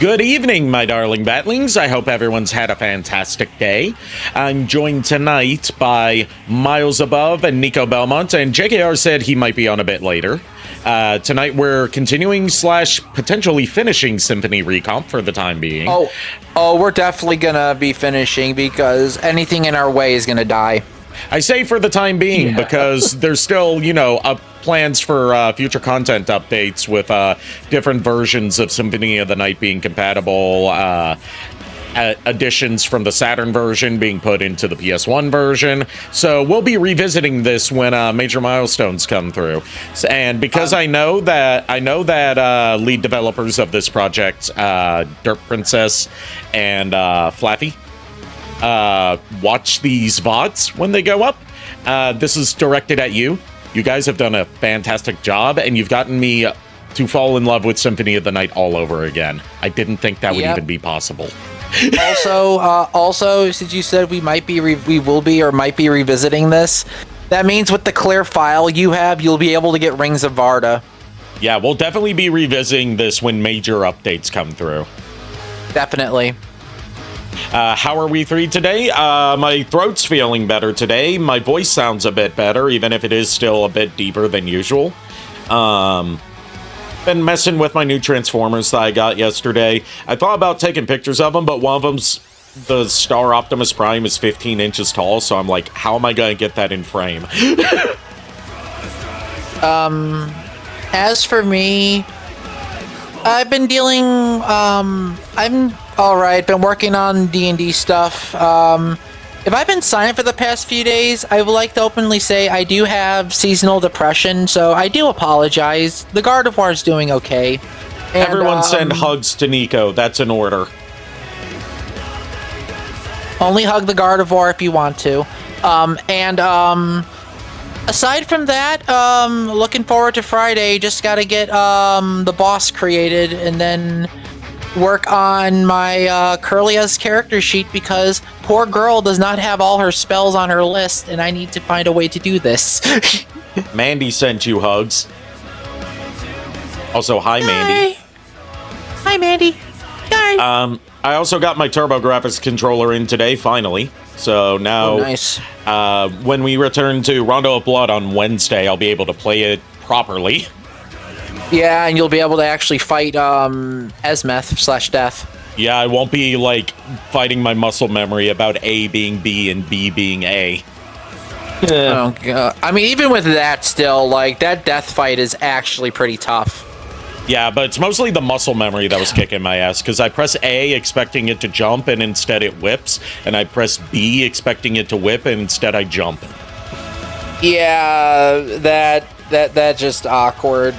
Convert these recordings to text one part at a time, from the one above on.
Good evening, my darling batlings. I hope everyone's had a fantastic day. I'm joined tonight by Miles Above and Nico Belmont, and JKR said he might be on a bit later. Tonight we're continuing / potentially finishing Symphony Recomp for the time being. Oh, we're definitely gonna be finishing because anything in our way is gonna die. I say for the time being because there's still, plans for future content updates with different versions of Symphony of the Night being compatible, additions from the Saturn version being put into the PS1 version. So we'll be revisiting this when major milestones come through. And because I know that lead developers of this project, Dirt Princess and Flaffy, watch these VODs when they go up. This is directed at you. You guys have done a fantastic job, and you've gotten me to fall in love with Symphony of the Night all over again. I didn't think that would even be possible. Also, since you said we might be revisiting this, that means with the clear file you have, you'll be able to get Rings of Varda. Yeah, we'll definitely be revisiting this when major updates come through. Definitely. How are we three today? My throat's feeling better today. My voice sounds a bit better, even if it is still a bit deeper than usual. Been messing with my new Transformers that I got yesterday. I thought about taking pictures of them, but one of them's the Star Optimus Prime is 15 inches tall, so I'm like, how am I going to get that in frame? As for me, I've been dealing, I'm alright, been working on D&D stuff. If I've been silent for the past few days, I would like to openly say I do have seasonal depression, so I do apologize. The Gardevoir is doing okay. And, everyone send hugs to Nico, that's an order. Only hug the Gardevoir if you want to. Aside from that, looking forward to Friday. Just gotta get the boss created and then work on my Curlia's character sheet because poor girl does not have all her spells on her list and I need to find a way to do this. Mandy sent you hugs. Also, hi Mandy. Hi Mandy. Hi. I also got my TurboGrafx controller in today, finally. So now, nice. When we return to Rondo of Blood on Wednesday, I'll be able to play it properly. Yeah, and you'll be able to actually fight Esmeth/Death. Yeah, I won't be, fighting my muscle memory about A being B and B being A. Oh, God. I mean, even with that still, that death fight is actually pretty tough. Yeah, but it's mostly the muscle memory that was kicking my ass, because I press A expecting it to jump, and instead it whips, and I press B expecting it to whip, and instead I jump. Yeah, that's just awkward.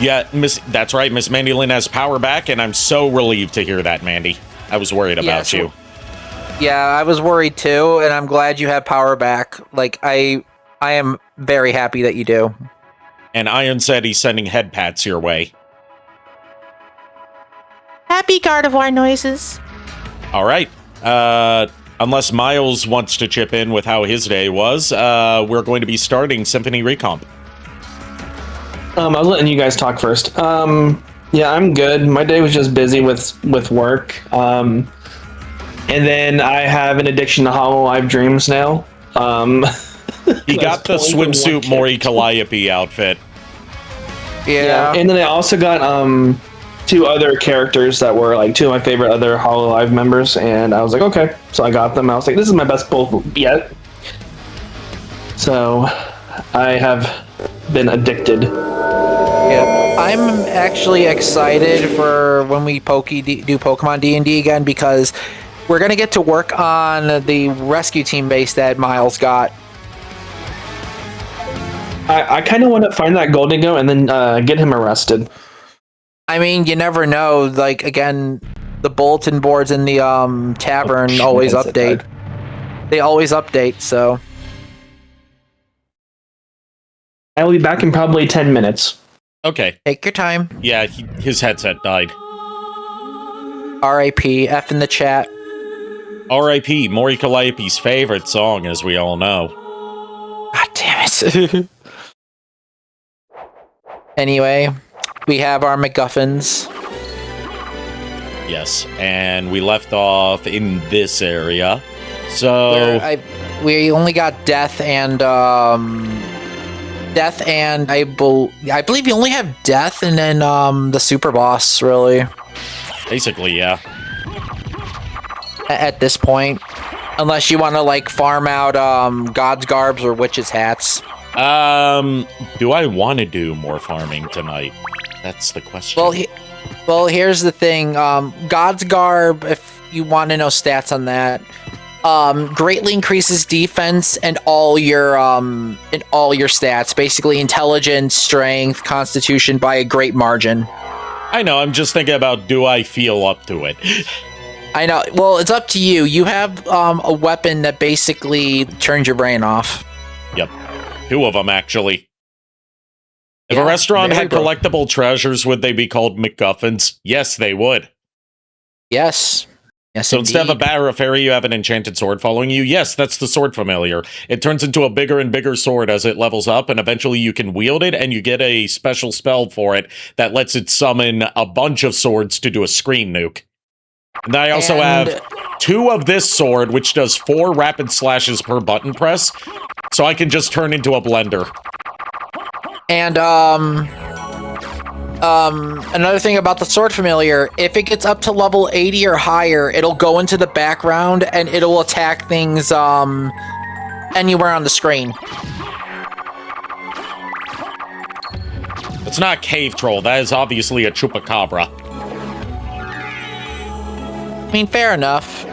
Yeah, that's right, Miss Mandy Lynn has power back, and I'm so relieved to hear that, Mandy. I was worried about you. Yeah, I was worried too, and I'm glad you have power back. I am very happy that you do. And Iron said he's sending head pats your way. Happy Gardevoir noises. All right. Unless Miles wants to chip in with how his day was, we're going to be starting Symphony Recomp. I was letting you guys talk first. Yeah, I'm good. My day was just busy with work. And then I have an addiction to Hololive Dreams now. He got the swimsuit Mori Calliope outfit. Yeah. And then I also got two other characters that were two of my favorite other Hololive members, and I was like, okay. So I got them. I was like, this is my best pull yet. So I have been addicted. Yeah, I'm actually excited for when we do Pokemon D&D again because we're gonna get to work on the rescue team base that Miles got. I kind of want to find that Goldigo and then get him arrested. I mean, you never know. Again, the bulletin boards in the tavern always update. They always update, so. I will be back in probably 10 minutes. Okay. Take your time. Yeah, his headset died. R.I.P. F in the chat. R.I.P. Mori Calliope's favorite song, as we all know. God damn it. Anyway, we have our MacGuffins. Yes, and we left off in this area. So we only got death and I believe you only have death and then the super boss, really. basically, yeah. At this point, unless you want to like farm out God's garbs or witches hats. Do I want to do more farming tonight? That's the question. Well, here's the thing. God's garb, if you want to know stats on that, greatly increases defense and all your stats, basically intelligence, strength, constitution by a great margin. I know. I'm just thinking about, do I feel up to it? I know. Well, it's up to you. You have a weapon that basically turns your brain off. Yep. 2 of them, actually. If Yeah, a restaurant very had collectible treasures, would they be called MacGuffins? Yes, they would. Yes. Yes, So instead of a indeed. bat or a fairy, you have an enchanted sword following you? Yes, that's the sword familiar. It turns into a bigger and bigger sword as it levels up, and eventually you can wield it, and you get a special spell for it that lets it summon a bunch of swords to do a screen nuke. And I also have 2 of this sword, which does 4 rapid slashes per button press, so I can just turn into a blender. And another thing about the sword familiar, if it gets up to level 80 or higher, it'll go into the background and it'll attack things anywhere on the screen. It's not Cave Troll, that is obviously a Chupacabra. I mean, fair enough.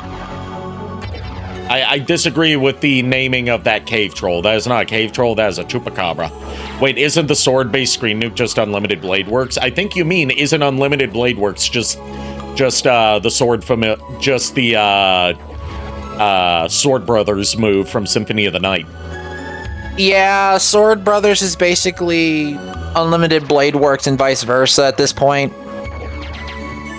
I disagree with the naming of that Cave Troll. That is not a Cave Troll, that is a Chupacabra. Wait, isn't the sword-based screen nuke just Unlimited Blade Works? I think you mean, isn't Unlimited Blade Works just the Sword Brothers move from Symphony of the Night? Yeah, Sword Brothers is basically Unlimited Blade Works and vice versa at this point.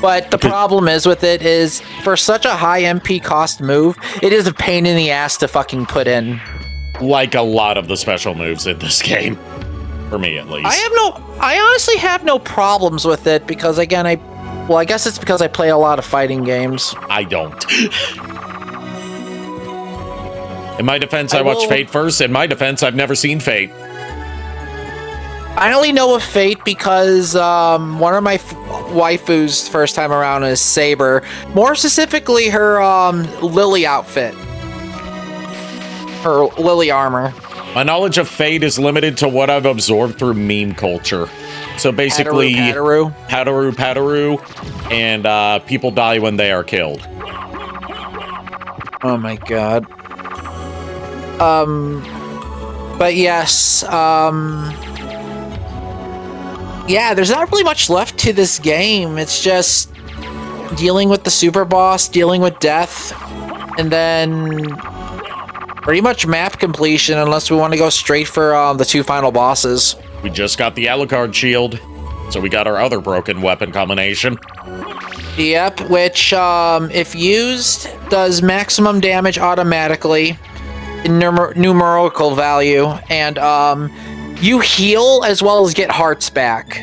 But the problem is with it is, for such a high MP cost move, it is a pain in the ass to fucking put in. Like a lot of the special moves in this game. For me, at least. I honestly have no problems with it because, again, I guess it's because I play a lot of fighting games. I don't. In my defense, I watched Fate first. In my defense, I've never seen Fate. I only know of Fate because one of my waifus first time around is Saber. More specifically, her Lily outfit. Her Lily armor. My knowledge of Fate is limited to what I've absorbed through meme culture. So basically, Pataru, and people die when they are killed. Oh my god. But yes, yeah, there's not really much left to this game. It's just dealing with the super boss, dealing with death, and then pretty much map completion unless we want to go straight for the 2 final bosses. We just got the Alucard shield, so we got our other broken weapon combination. Yep, which, if used, does maximum damage automatically in numerical value, and you heal as well as get hearts back.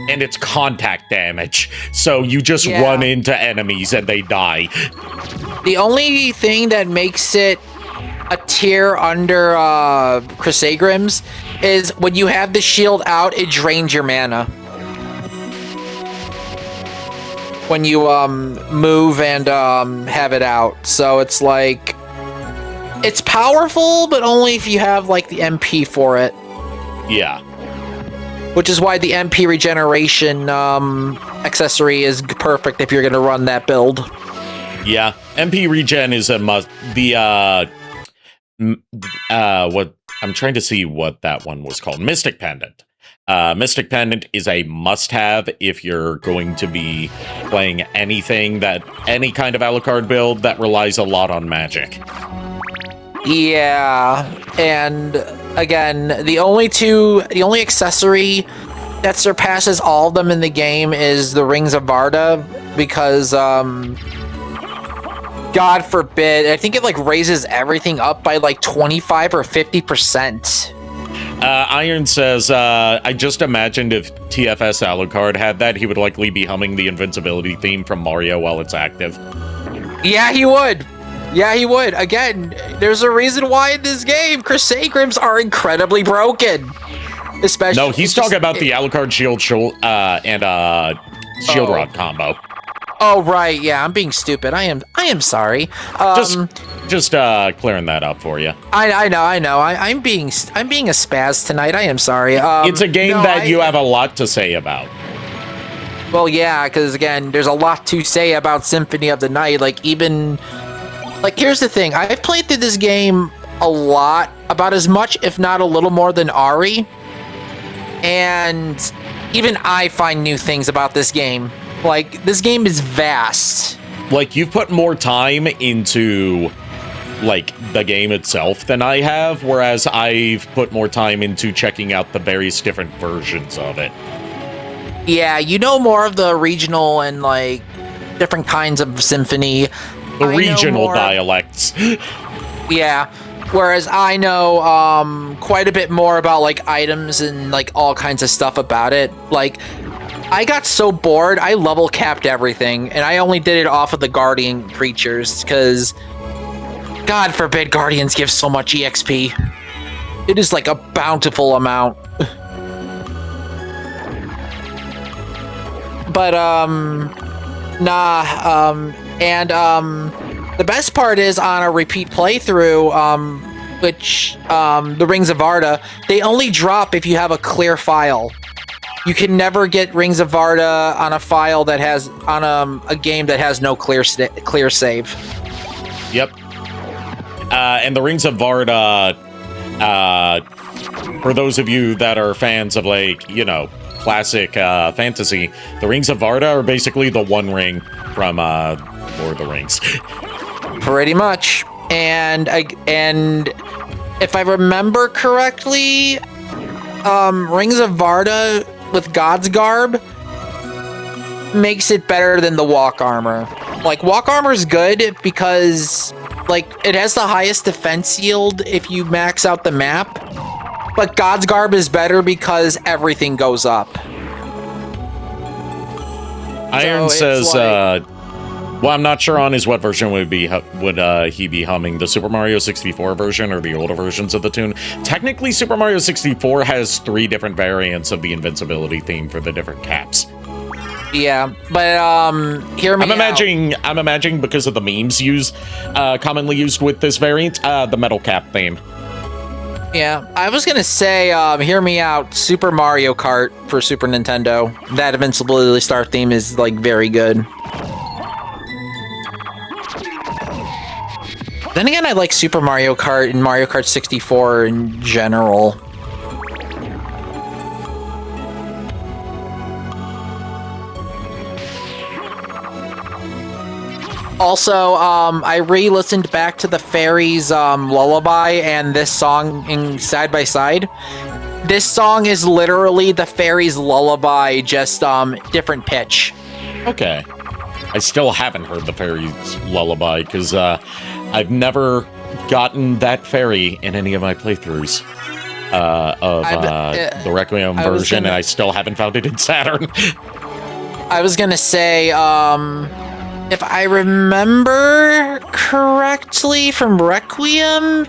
And it's contact damage, so you just run into enemies and they die. The only thing that makes it a tier under Crusadegrims is when you have the shield out, it drains your mana. When you move and have it out. So it's like, it's powerful, but only if you have like the MP for it. Yeah. Which is why the MP regeneration accessory is perfect if you're going to run that build. Yeah, MP regen is a must. What I'm trying to see what that one was called. Mystic Pendant. Mystic Pendant is a must-have if you're going to be playing any kind of Alucard build that relies a lot on magic. Yeah, and again, the only accessory that surpasses all of them in the game is the Rings of Varda, because God forbid, I think it like raises everything up by like 25 or 50%. Iron says, I just imagined if TFS Alucard had that, he would likely be humming the invincibility theme from Mario while it's active. Yeah, he would. Yeah, he would. Again, there's a reason why in this game, Crusagrams are incredibly broken. Especially. No, he's talking about the Alucard Shield and Shield Rod combo. Oh, right. Yeah, I'm being stupid. I am sorry. Just clearing that up for you. I know. I'm being a spaz tonight. I am sorry. It's a game that you have a lot to say about. Well, yeah, because again, there's a lot to say about Symphony of the Night. Here's the thing. I've played through this game a lot, about as much, if not a little more than Ari. And even I find new things about this game. This game is vast. You've put more time into, the game itself than I have, whereas I've put more time into checking out the various different versions of it. Yeah, you know more of the regional and, different kinds of Symphony. The regional dialects. Yeah. Whereas I know quite a bit more about items and all kinds of stuff about it. I got so bored, I level capped everything, and I only did it off of the Guardian creatures because, God forbid, Guardians give so much EXP. It is a bountiful amount. But the best part is on a repeat playthrough, which the Rings of Varda, they only drop if you have a clear file. You can never get Rings of Varda on a file that has a game that has no clear save. Yep. And the Rings of Varda, for those of you that are fans of classic fantasy, the Rings of Varda are basically the One Ring from Lord of the Rings. Pretty much. And if I remember correctly, Rings of Varda with God's Garb makes it better than the walk armor. Walk armor is good because it has the highest defense yield if you max out the map, but God's Garb is better because everything goes up. Iron says, well, I'm not sure on what version would he be humming, the Super Mario 64 version or the older versions of the tune. Technically, Super Mario 64 has 3 different variants of the invincibility theme for the different caps. Yeah, but hear me out. I'm imagining because of the memes commonly used with this variant, the metal cap theme. Yeah, I was gonna say, hear me out. Super Mario Kart for Super Nintendo. That invincibility star theme is very good. Then again, I like Super Mario Kart and Mario Kart 64 in general. Also, I re-listened back to the Fairies Lullaby and this song in side by side. This song is literally the Fairies Lullaby, just different pitch. Okay. I still haven't heard the Fairies Lullaby because I've never gotten that fairy in any of my playthroughs of the Requiem version, and I still haven't found it in Saturn. I was gonna say, if I remember correctly from Requiem,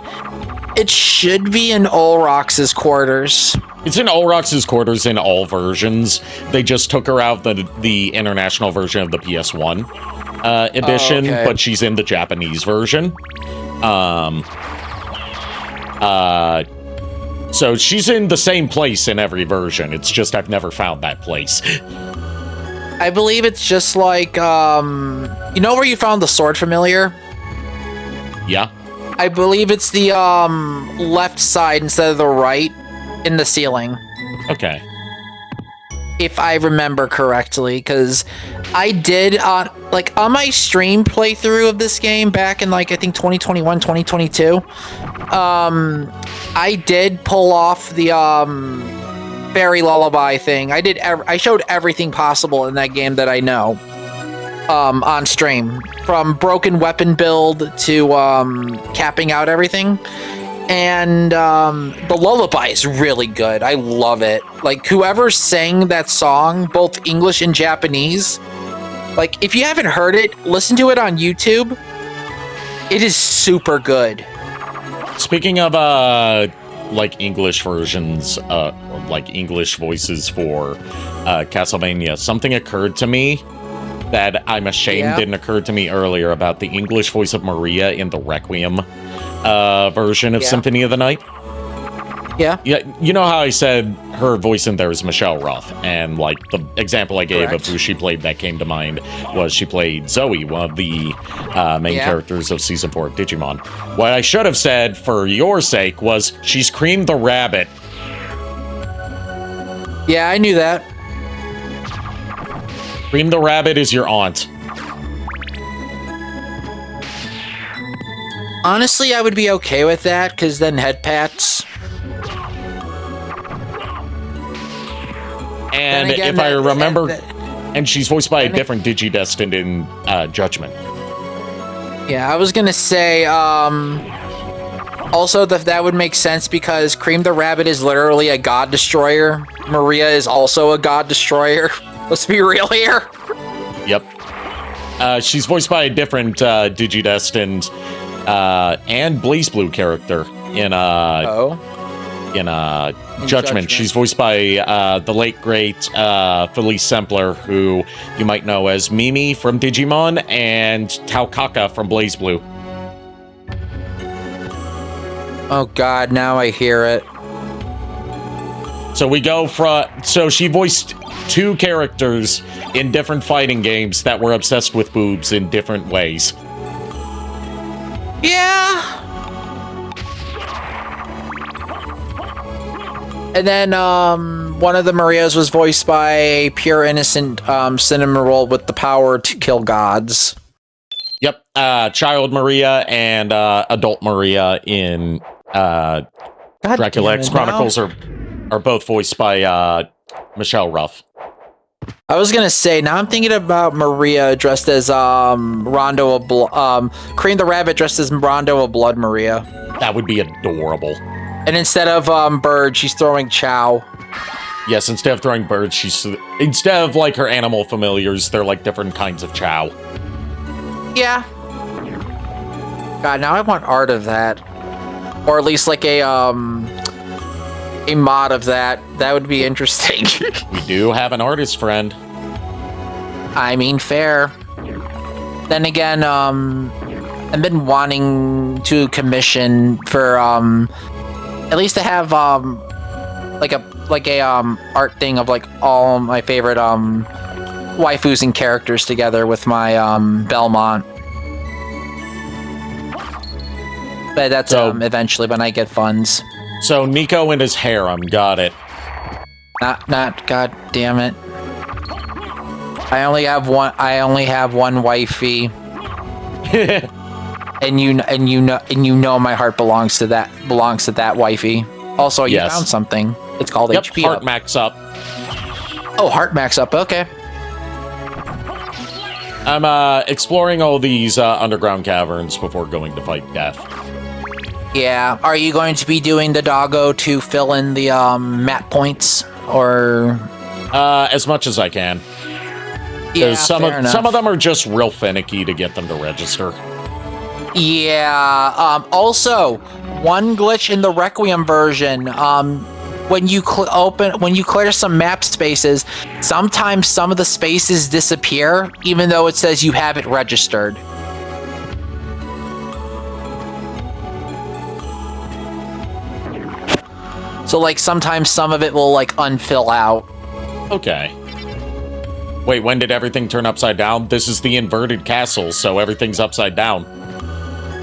it should be in Olrox's quarters. It's in Olrox's quarters in all versions. They just took her out the international version of the PS1 edition, but she's in the Japanese version. So she's in the same place in every version. It's just I've never found that place. I believe it's just like, you know where you found the sword familiar? Yeah. I believe it's the left side instead of the right in the ceiling. Okay. If I remember correctly, because I did, on my stream playthrough of this game back in, I think 2021, 2022, I did pull off the, Fairy Lullaby thing. I showed everything possible in that game that I know, on stream. From broken weapon build to, capping out everything. And the lullaby is really good. I love it. Like, whoever sang that song, both English and Japanese, like, if you haven't heard it, listen to it on YouTube. It is super good. Speaking of like English versions, or like English voices for Castlevania, something occurred to me that I'm ashamed didn't occur to me earlier about the English voice of Maria in the Requiem version of Symphony of the Night. Yeah. Yeah, you know how I said her voice in there is Michelle Ruff, and like the example I gave of who she played that came to mind was she played Zoe, one of the main characters of Season 4 of Digimon. What I should have said, for your sake, was she's Cream the Rabbit. Yeah, I knew that. Cream the Rabbit is your aunt. Honestly, I would be okay with that, because then head pats. And again, if I remember, and she's voiced by a different Digidestined in Judgment. Yeah, I was gonna say, also that would make sense because Cream the Rabbit is literally a god destroyer. Maria is also a god destroyer. Let's be real here. Yep. She's voiced by a different Digidestined and Blaze Blue character in Judgment. She's voiced by the late great Felice Sempler, who you might know as Mimi from Digimon and Taukaka from Blaze Blue. Oh god, now I hear it. So we go from... So she voiced two characters in different fighting games that were obsessed with boobs in different ways. Yeah. And then one of the Marias was voiced by a pure innocent cinnamon roll with the power to kill gods. Yep, Child Maria and Adult Maria in Dracula X Chronicles are both voiced by Michelle Ruff. I was gonna say, now I'm thinking about Maria dressed as Rondo of Blood, Cream the Rabbit dressed as Rondo of Blood Maria. That would be adorable. And instead of bird, she's throwing chow. Yes, instead of throwing birds, instead of like her animal familiars, they're like different kinds of chow. Yeah. God, now I want art of that, or at least like a mod of that. That would be interesting. We do have an artist friend. I mean, fair. Then again, I've been wanting to commission for at least to have like a art thing of like all my favorite waifus and characters together with my Belmont. But that's eventually when I get funds. So Nico and his harem, got it. Not god damn it. I only have one wifey. And you know my heart belongs to that wifey. Also, you found something. It's called HP heart up. max up. Oh, heart max up. Okay. I'm exploring all these underground caverns before going to fight death. Yeah. Are you going to be doing the doggo to fill in the map points, or as much as I can? Yeah, some of them are just real finicky to get them to register. Yeah. Also, one glitch in the Requiem version. When you clear some map spaces, sometimes some of the spaces disappear, even though it says you have it registered. So, like, sometimes some of it will, like, unfill out. Okay. Wait, when did everything turn upside down? This is the inverted castle, so everything's upside down.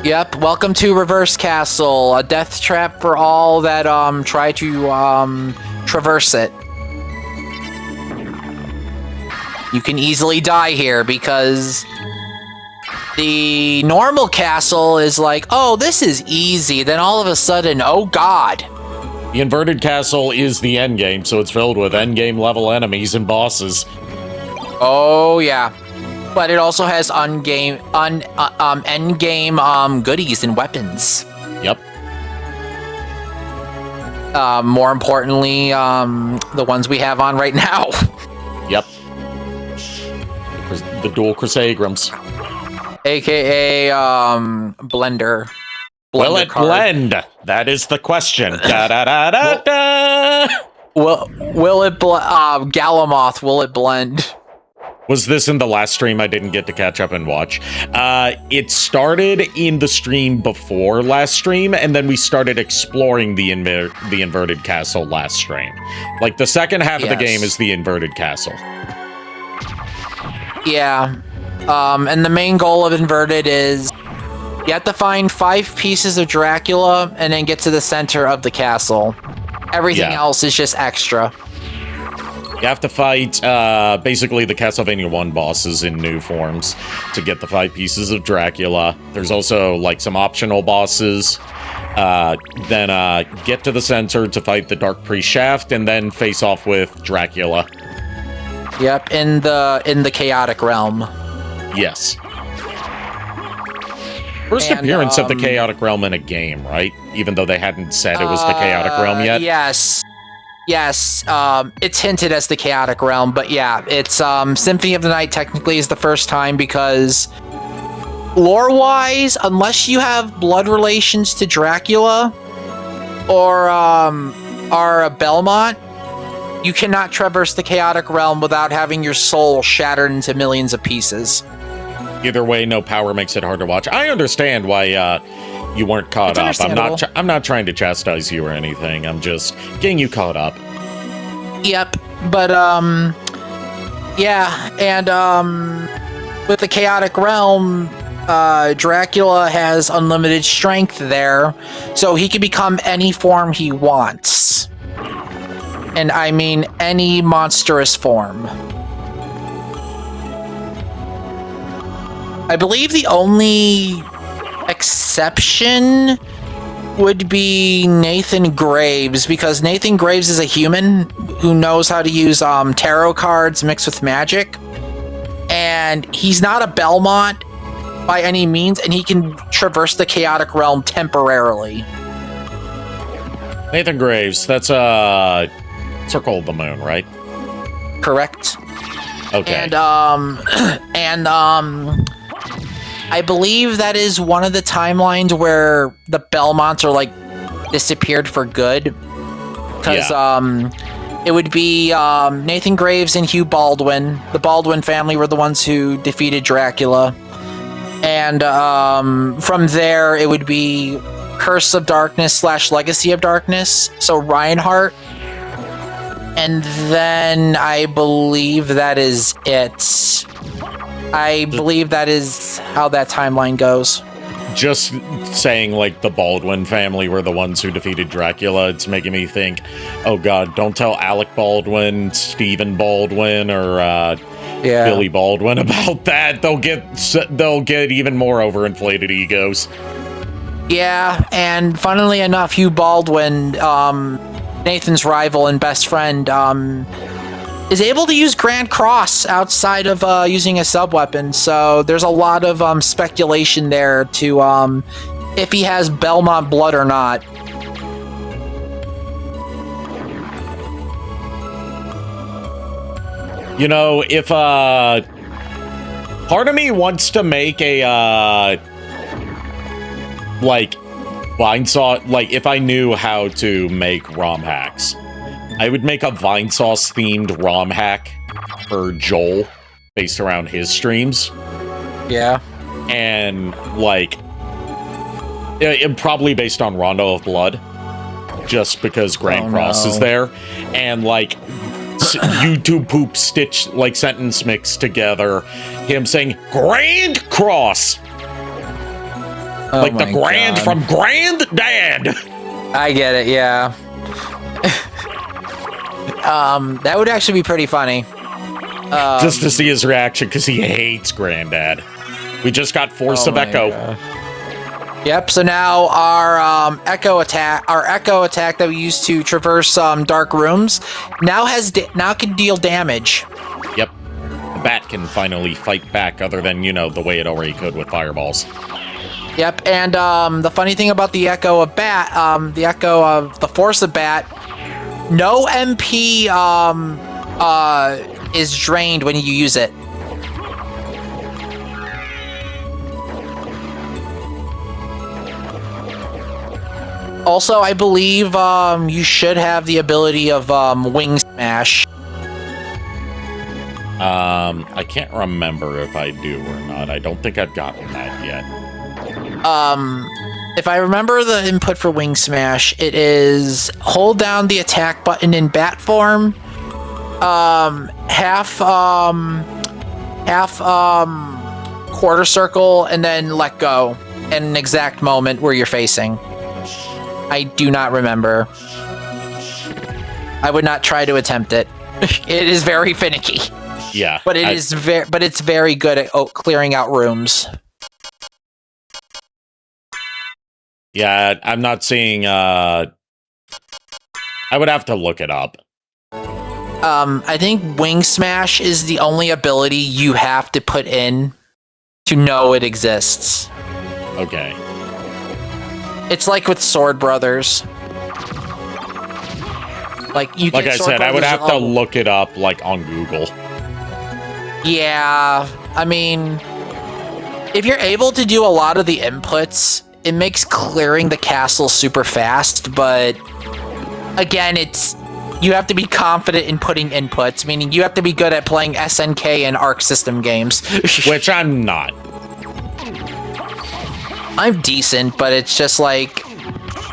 Yep, welcome to Reverse Castle, a death trap for all that try to traverse it. You can easily die here because the normal castle is like, oh, this is easy. Then all of a sudden, oh god. The inverted castle is the endgame, so it's filled with endgame level enemies and bosses. Oh yeah. But it also has endgame goodies and weapons. Yep. More importantly, the ones we have on right now. Yep. The dual Chrysagrams. AKA Blender. Will it card. blend? That is the question. Da da da da da. Will it Galamoth? Will it blend? Was this in the last stream I didn't get to catch up and watch? It started in the stream before last stream, and then we started exploring the inverted castle last stream. Like, the second half of the game is the inverted castle. Yeah. And the main goal of inverted is you have to find 5 pieces of Dracula and then get to the center of the castle. Everything else is just extra. You have to fight, basically, the Castlevania 1 bosses in new forms to get the 5 pieces of Dracula. There's also, like, some optional bosses. Then get to the center to fight the Dark Priest Shaft, and then face off with Dracula. Yep, in the Chaotic Realm. Yes. First appearance of the Chaotic Realm in a game, right? Even though they hadn't said it was the Chaotic Realm yet? Yes. Yes, it's hinted as the Chaotic Realm, but yeah, it's Symphony of the Night technically is the first time because lore-wise, unless you have blood relations to Dracula or are a Belmont, you cannot traverse the Chaotic Realm without having your soul shattered into millions of pieces. Either way, no power makes it hard to watch. I understand why you weren't caught up. I'm not trying to chastise you or anything. I'm just getting you caught up. Yep, but yeah, and with the Chaotic Realm, Dracula has unlimited strength there, so he can become any form he wants. And I mean any monstrous form. I believe the only exception would be Nathan Graves, because Nathan Graves is a human who knows how to use tarot cards mixed with magic, and he's not a Belmont by any means, and he can traverse the Chaotic Realm temporarily. Nathan Graves, that's Circle of the Moon, right? Correct. Okay. And I believe that is one of the timelines where the Belmonts are, like, disappeared for good. Because, it would be Nathan Graves and Hugh Baldwin. The Baldwin family were the ones who defeated Dracula. And from there, it would be Curse of Darkness / Legacy of Darkness. So Reinhardt. And then I believe that is it. I believe that is how that timeline goes. Just saying, like, the Baldwin family were the ones who defeated Dracula, it's making me think, oh god, don't tell Alec Baldwin, Stephen Baldwin, or Billy Baldwin about that. They'll get even more overinflated egos. Yeah, and funnily enough, Hugh Baldwin, Nathan's rival and best friend, is able to use Grand Cross outside of using a sub-weapon, so there's a lot of speculation there to if he has Belmont blood or not. You know, if part of me wants to make a like Vinesauce, like if I knew how to make ROM hacks, I would make a Vinesauce themed ROM hack for Joel based around his streams. Yeah. And like it probably based on Rondo of Blood, just because Grand Cross is there, and like YouTube poop stitch like sentence mixed together, him saying Grand Cross, like the Grand from Granddad. I get it, yeah. That would actually be pretty funny. Just to see his reaction, because he hates Granddad. We just got Force of Echo. Yep, so now our echo attack that we used to traverse dark rooms now can deal damage. Yep. The bat can finally fight back, other than, you know, the way it already could with fireballs. Yep, and the funny thing about the Echo of Bat, the Echo of the Force of Bat, no MP is drained when you use it. Also, I believe you should have the ability of Wing Smash. I can't remember if I do or not. I don't think I've gotten that yet. If I remember the input for Wing Smash, it is hold down the attack button in bat form, half quarter circle, and then let go at an exact moment where you're facing. I do not remember. I would not try to attempt it. It is very finicky. Yeah, but it's very good at clearing out rooms. Yeah, I'm not seeing. I would have to look it up. I think Wing Smash is the only ability you have to put in to know it exists. Okay. It's like with Sword Brothers. Like you. Like I said, I would have to look it up, like on Google. Yeah, I mean, if you're able to do a lot of the inputs, it makes clearing the castle super fast. But again, you have to be confident in putting inputs, meaning you have to be good at playing SNK and Arc System games. Which I'm not. I'm decent, but it's just like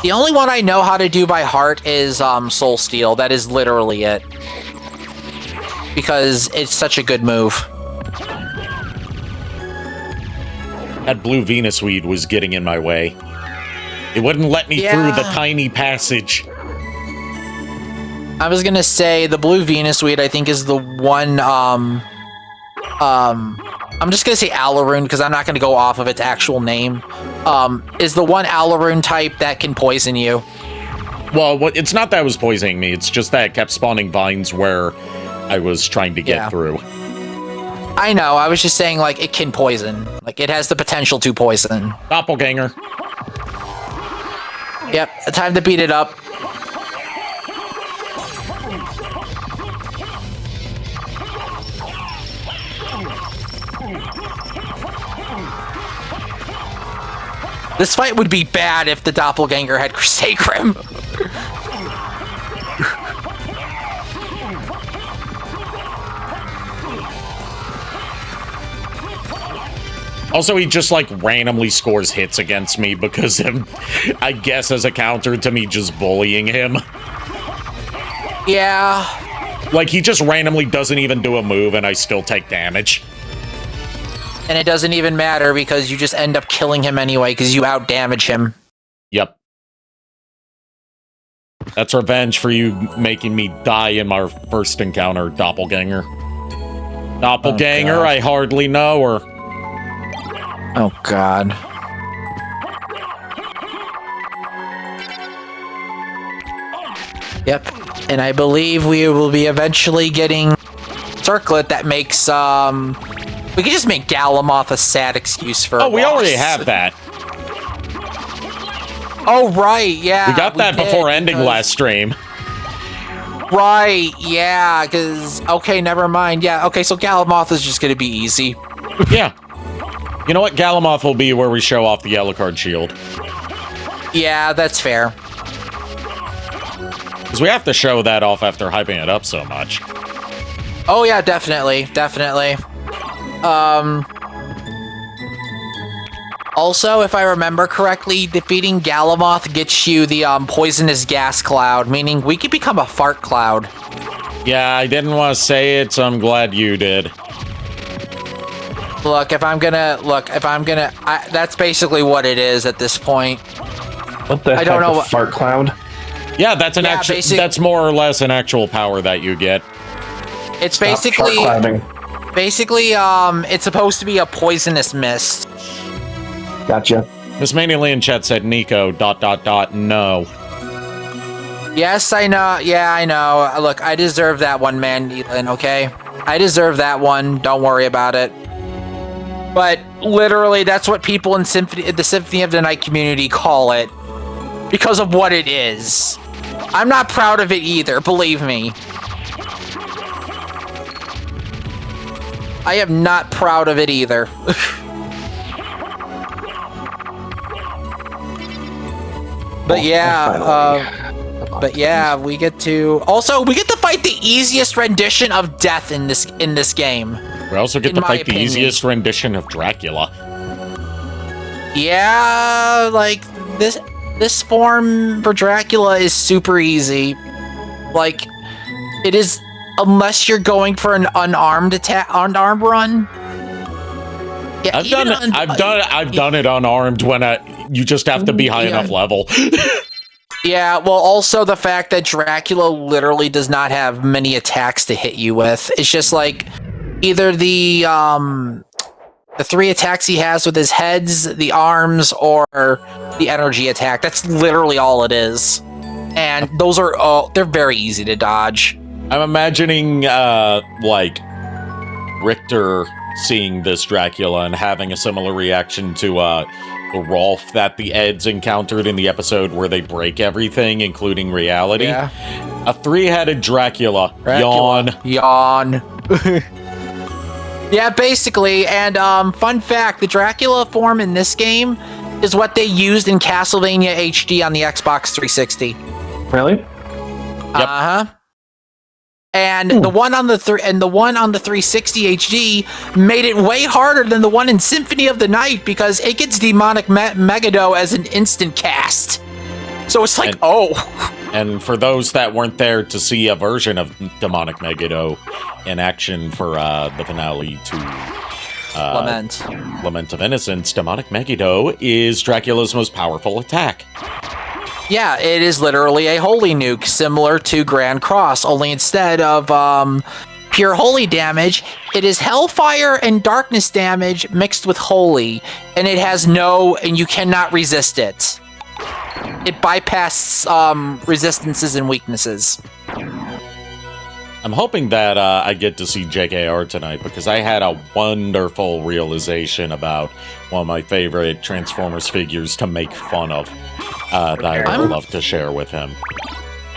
the only one I know how to do by heart is Soul Steel. That is literally it. Because it's such a good move. That blue Venus weed was getting in my way. It wouldn't let me through the tiny passage. I was gonna say the blue Venus weed I think is the one I'm just gonna say Alaroon because I'm not gonna go off of its actual name. Is the one Alaroon type that can poison you. Well, it's not that it was poisoning me, it's just that it kept spawning vines where I was trying to get through. I know, I was just saying, like, it can poison. Like, it has the potential to poison. Doppelganger. Yep, time to beat it up. This fight would be bad if the Doppelganger had Sacrum. Also, he just, like, randomly scores hits against me because of, I guess, as a counter to me just bullying him. Yeah. Like, he just randomly doesn't even do a move and I still take damage. And it doesn't even matter because you just end up killing him anyway because you out-damage him. Yep. That's revenge for you making me die in my first encounter, Doppelganger. Doppelganger, oh, I hardly know her. Oh, God. Yep. And I believe we will be eventually getting Circlet that makes, we could just make Galamoth a sad excuse for we already have that. Oh, right, yeah. We got that before ending last stream. Right, yeah, because... Okay, never mind. Yeah, okay, so Galamoth is just gonna be easy. Yeah. You know what? Galamoth will be where we show off the yellow card shield. Yeah, that's fair. Because we have to show that off after hyping it up so much. Oh, yeah, definitely. Definitely. Also, if I remember correctly, defeating Galamoth gets you the poisonous gas cloud, meaning we could become a fart cloud. Yeah, I didn't want to say it, so I'm glad you did. Look, that's basically what it is at this point. What the heck? I don't know. Fart cloud? Yeah, that's an that's more or less an actual power that you get. It's basically it's supposed to be a poisonous mist. Gotcha. Miss Manialy in chat said Nico ... no. Yes, I know. Yeah, I know. Look, I deserve that one, man, Elin, okay? I deserve that one. Don't worry about it. But literally, that's what people in the Symphony of the Night community call it because of what it is. I'm not proud of it either, believe me. I am not proud of it either. But yeah, we get to fight the easiest rendition of death in this game. We also get to fight the easiest rendition of Dracula. Yeah, like this form for Dracula is super easy. Like it is, unless you're going for an unarmed run. Yeah, I've done it unarmed when you just have to be high enough level. Yeah, well, also the fact that Dracula literally does not have many attacks to hit you with. It's just like either the 3 attacks he has with his heads, the arms, or the energy attack. That's literally all it is. And those are they're very easy to dodge. I'm imagining like Richter seeing this Dracula and having a similar reaction to the Rolf that the Eds encountered in the episode where they break everything, including reality. Yeah. A 3-headed Dracula. Yawn. Yeah, basically. And fun fact, the Dracula form in this game is what they used in Castlevania HD on the Xbox 360. Really? Yep. Uh-huh. And the one on the 360 HD made it way harder than the one in Symphony of the Night because it gets Demonic Megiddo as an instant cast. So it's like, And for those that weren't there to see a version of Demonic Megiddo in action for the finale to Lament of Innocence, Demonic Megiddo is Dracula's most powerful attack. Yeah, it is literally a holy nuke, similar to Grand Cross, only instead of pure holy damage, it is hellfire and darkness damage mixed with holy, and it has and you cannot resist it. It bypasses resistances and weaknesses. I'm hoping that I get to see JKR tonight because I had a wonderful realization about one of my favorite Transformers figures to make fun of that I would love to share with him.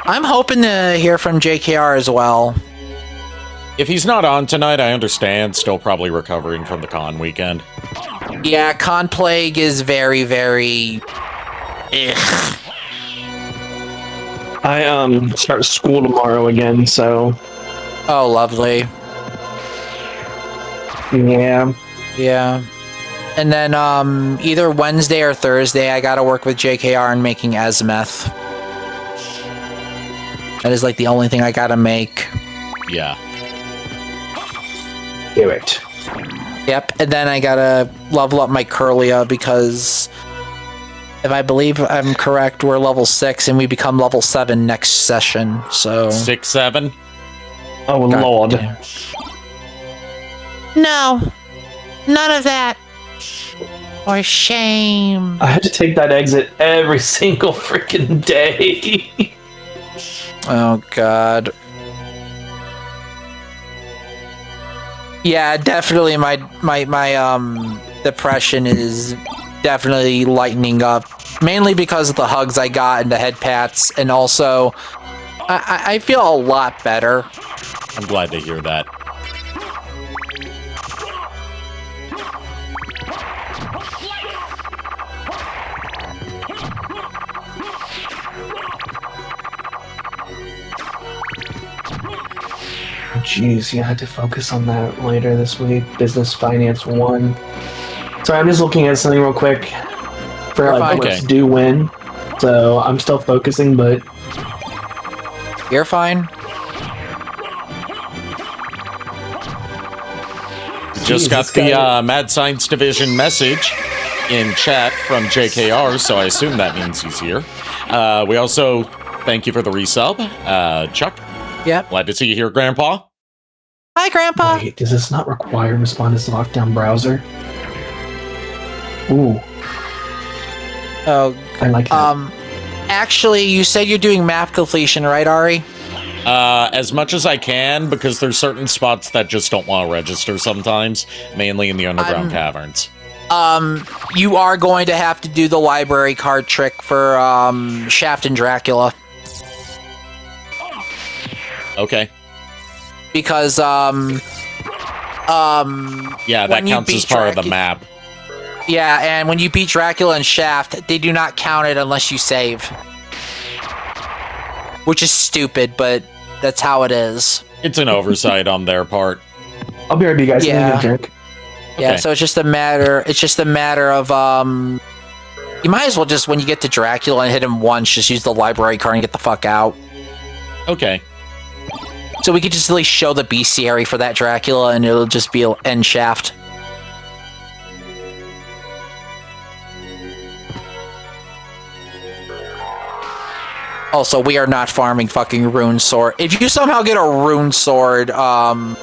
I'm hoping to hear from JKR as well. If he's not on tonight, I understand. Still probably recovering from the con weekend. Yeah, Con Plague is very, very... Ugh. I start school tomorrow again, so... Oh, lovely. Yeah. Yeah. And then either Wednesday or Thursday, I gotta work with JKR in making Azmeth. That is like the only thing I gotta make. Yeah. Do it. Yep, and then I gotta level up my Curlia because if I believe I'm correct, we're level 6 and we become level 7 next session, so... 6, 7? Oh, God Lord. Damn. No. None of that. For shame. I had to take that exit every single freaking day. Oh, God. Yeah, definitely my depression is definitely lightening up. Mainly because of the hugs I got and the head pats, and also I feel a lot better. I'm glad to hear that. Jeez, you had to focus on that later this week. Business Finance 1. Sorry, I'm just looking at something real quick. For like what's due when. So I'm still focusing, but... You're fine. Just got the Mad Science Division message in chat from JKR, so I assume that means he's here. We also thank you for the resub, Chuck. Yep. Glad to see you here, Grandpa. Hi, Grandpa. Wait, does this not require respond to lockdown browser? Ooh. Oh, I like that. actually, you said you're doing map completion, right, Ari? As much as I can, because there's certain spots that just don't want to register sometimes, mainly in the underground caverns. You are going to have to do the library card trick for Shaft and Dracula. Okay. Because yeah, that counts as part of the map. Yeah, and when you beat Dracula and Shaft, they do not count it unless you save. Which is stupid, but that's how it is. It's an oversight on their part. I'll be right with you guys. Yeah. Get a drink. Yeah, Okay. so it's just a matter of you might as well just, when you get to Dracula and hit him once, just use the library card and get the fuck out. Okay. So we could just at least show the bestiary for that Dracula and it'll just be an end Shaft. Also, we are not farming fucking rune sword. If you somehow get a rune sword, out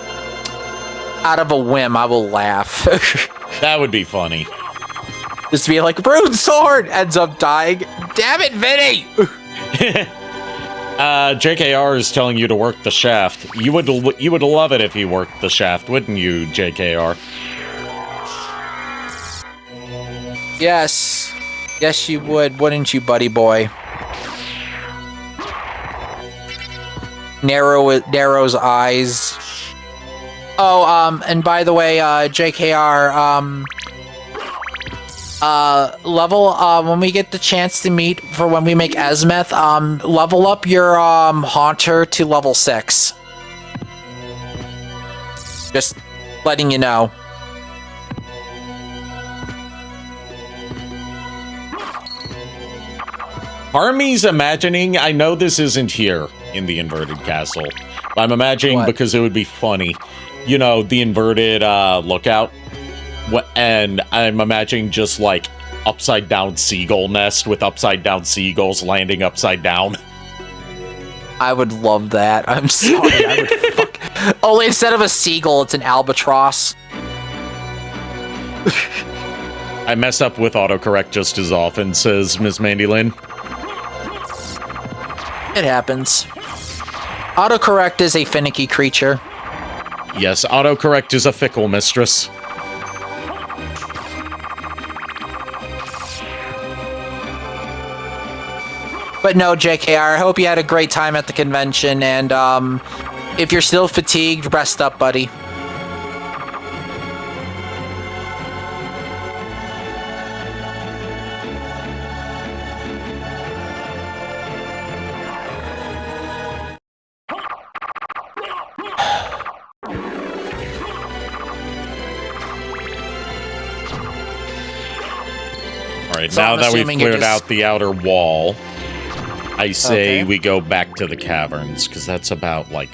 of a whim, I will laugh. That would be funny. Just be like, rune sword! Ends up dying. Damn it, Vinny! JKR is telling you to work the shaft. You would love it if you worked the shaft, wouldn't you, JKR? Yes. Yes, you would, wouldn't you, buddy boy? Narrow's eyes. Oh, and by the way, JKR, level, when we get the chance to meet for when we make Esmeth, level up your, Haunter to level 6. Just letting you know. Part of me's imagining, I know this isn't here in the inverted castle, but I'm imagining What? because it would be funny. You know, the inverted lookout. And I'm imagining just like upside down seagull nest with upside down seagulls landing upside down. I would love that. I'm sorry. I would fuck. Only instead of a seagull, it's an albatross. I mess up with autocorrect just as often, says Ms. Mandy Lynn. It happens. Autocorrect is a finicky creature. Yes, autocorrect is a fickle mistress. But no, JKR, I hope you had a great time at the convention, and if you're still fatigued, rest up, buddy. Alright, So now I'm that we've assuming you're cleared just- out the outer wall, I say Okay. we go back to the caverns, because that's about, like,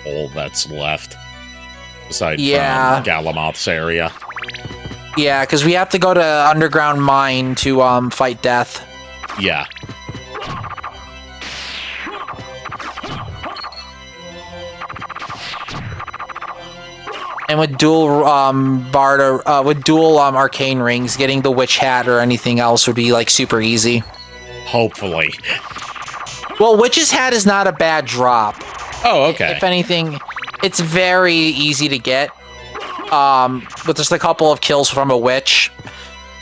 all that's left. Aside Yeah. from Galamoth's area. Yeah, because we have to go to underground mine to fight death. Yeah. And with dual arcane rings, getting the witch hat or anything else would be like super easy. Hopefully. Well, witch's hat is not a bad drop. Oh, okay. If anything, it's very easy to get. With just a couple of kills from a witch.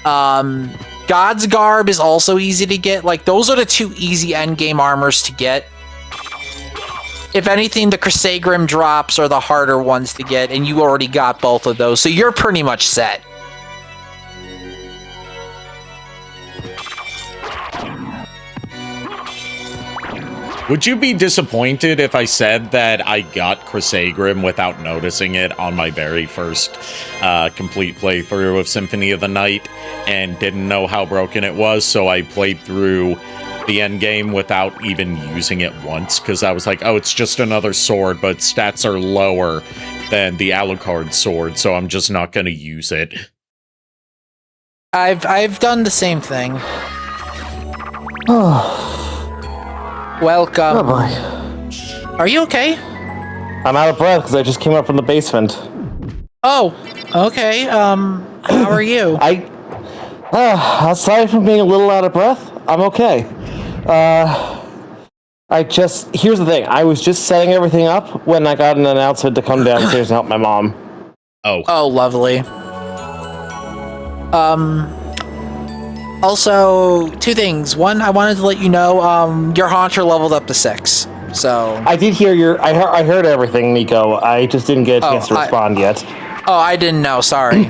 God's Garb is also easy to get. Like, those are the two easy endgame armors to get. If anything, the Crusadegrim drops are the harder ones to get, and you already got both of those, so you're pretty much set. Would you be disappointed if I said that I got Crusadegrim without noticing it on my very first complete playthrough of Symphony of the Night and didn't know how broken it was, so I played through the endgame without even using it once, because I was like, oh, it's just another sword, but stats are lower than the Alucard sword, so I'm just not going to use it. I've done the same thing. Welcome. Oh boy. Are you okay? I'm out of breath because I just came up from the basement. Oh, okay. How are you? Aside from being a little out of breath, I'm okay. Here's the thing. I was just setting everything up when I got an announcement to come downstairs and help my mom. Oh, lovely. Also, two things. One, I wanted to let you know, your Haunter leveled up to 6. So I did hear I heard everything, Nico. I just didn't get a chance to respond yet. Oh, I didn't know. Sorry.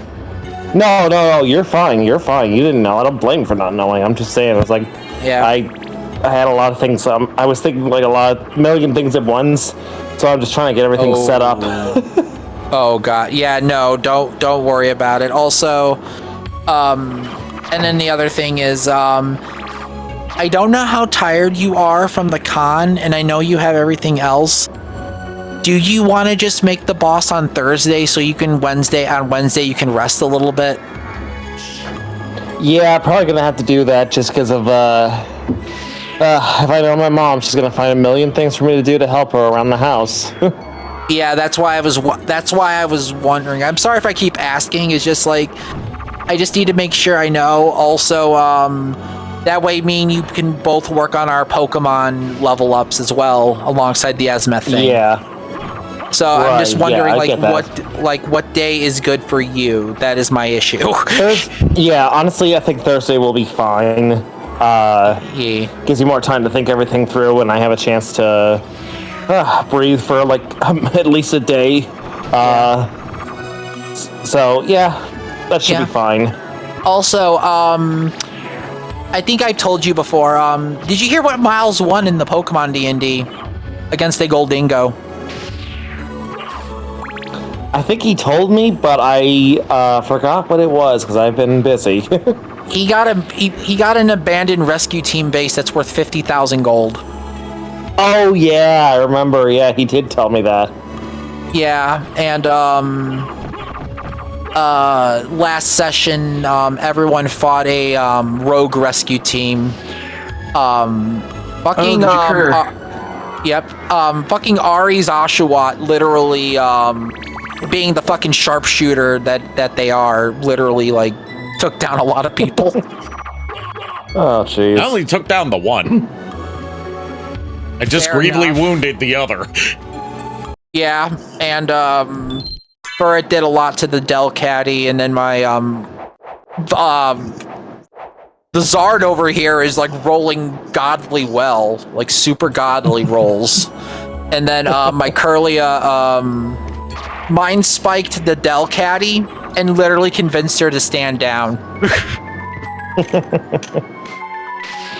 No. You're fine. You're fine. You didn't know. I don't blame you for not knowing. I'm just saying. It's like, Yeah. I had a lot of things. I was thinking like million things at once. So I'm just trying to get everything set up. Oh God. Yeah. No. Don't worry about it. Also, and then the other thing is, I don't know how tired you are from the con, and I know you have everything else. Do you want to just make the boss on Thursday so you can on Wednesday you can rest a little bit? Yeah, probably gonna have to do that just because of if I know my mom, she's gonna find a million things for me to do to help her around the house. Yeah, that's why I was wondering. I'm sorry if I keep asking. It's just like I just need to make sure I know. Also, that way me and you can both work on our Pokemon level ups as well alongside the Azmeth thing. Yeah. So I'm just wondering, yeah, what day is good for you? That is my issue. Yeah, honestly, I think Thursday will be fine. Yeah. Gives you more time to think everything through, and I have a chance to breathe for like at least a day. So yeah, that should be fine. Also, I think I told you before. Did you hear what Miles won in the Pokemon D&D against a Goldingo? I think he told me, but I forgot what it was because I've been busy. He got an abandoned rescue team base that's worth 50,000 gold. Oh yeah, I remember. Yeah, he did tell me that. Yeah, and last session, everyone fought a rogue rescue team. Fucking fucking Ari's Oshawott literally being the fucking sharpshooter that they are, literally like took down a lot of people. Oh jeez. I only took down the one. I just gravely wounded the other. Yeah, and Furret did a lot to the Delcatty, and then my the Zard over here is like rolling godly well, like super godly rolls. And then my Curlia mind spiked the Delcatty and literally convinced her to stand down.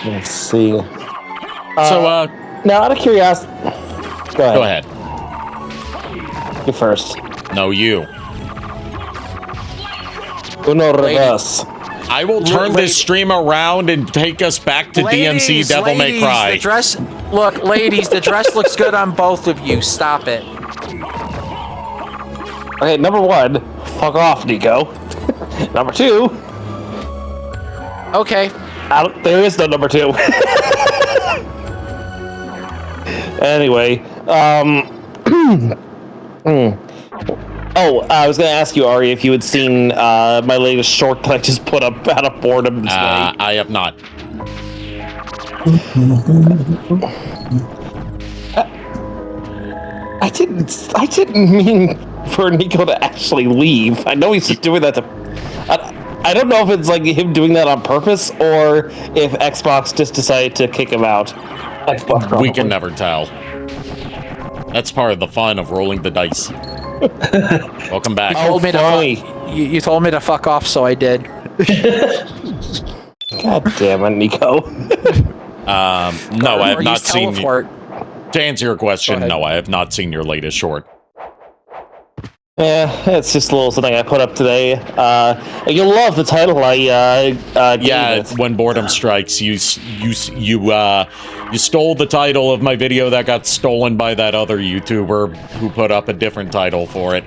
Let's see. So now out of curiosity, go ahead. You first. No, you. Uno reverse. I will turn this stream around and take us back to DMC Devil May Cry. The dress, look, ladies, the dress looks good on both of you. Stop it. Okay, number one, fuck off, Nico. Number two. Okay. There is no number two. Anyway, Oh, I was going to ask you, Ari, if you had seen my latest short that I just put up out of boredom this way. I have not. I didn't mean for Nico to actually leave. I know he's just doing that to... I don't know if it's like him doing that on purpose or if Xbox just decided to kick him out. Xbox, probably. We can never tell. That's part of the fun of rolling the dice. Welcome back. You told me to fuck off, so I did. God damn it, Nico. No, I have not seen you. To answer your question, no, I have not seen your latest short. Yeah, it's just a little something I put up today. You'll love the title I gave it. When boredom strikes, you stole the title of my video that got stolen by that other YouTuber who put up a different title for it.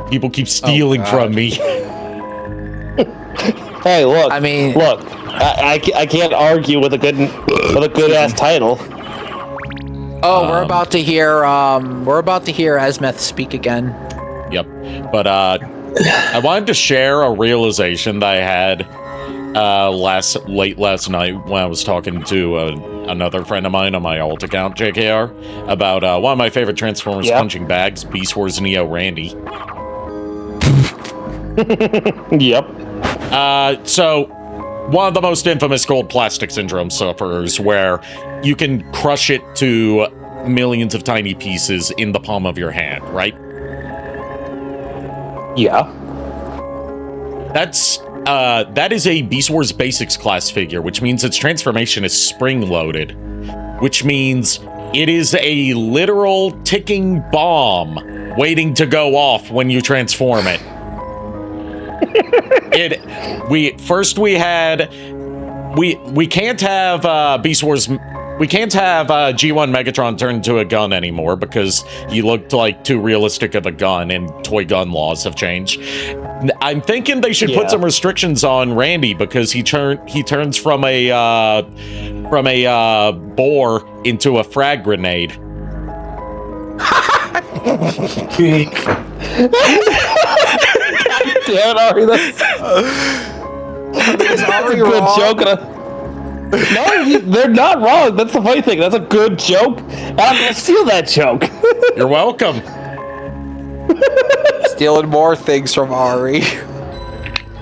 People keep stealing from me. Hey, look. I mean, look. I can't argue with a good ass title. Oh, we're about to hear Azmeth speak again. Yep. But I wanted to share a realization that I had late last night when I was talking to another friend of mine on my alt account, JKR, about one of my favorite Transformers punching bags, Beast Wars Neo Randy. Yep. So, one of the most infamous gold plastic syndrome sufferers, where you can crush it to millions of tiny pieces in the palm of your hand, right? Yeah. That is a Beast Wars Basics class figure, which means its transformation is spring-loaded, which means it is a literal ticking bomb waiting to go off when you transform it. We can't have Beast Wars. We can't have G1 Megatron turn into a gun anymore because he looked like too realistic of a gun, and toy gun laws have changed. I'm thinking they should put some restrictions on Randy because he turns from a boar into a frag grenade. Damn it, Ari, that's a good joke. No, they're not wrong. That's the funny thing. That's a good joke. And I'm gonna steal that joke. You're welcome. Stealing more things from Ari.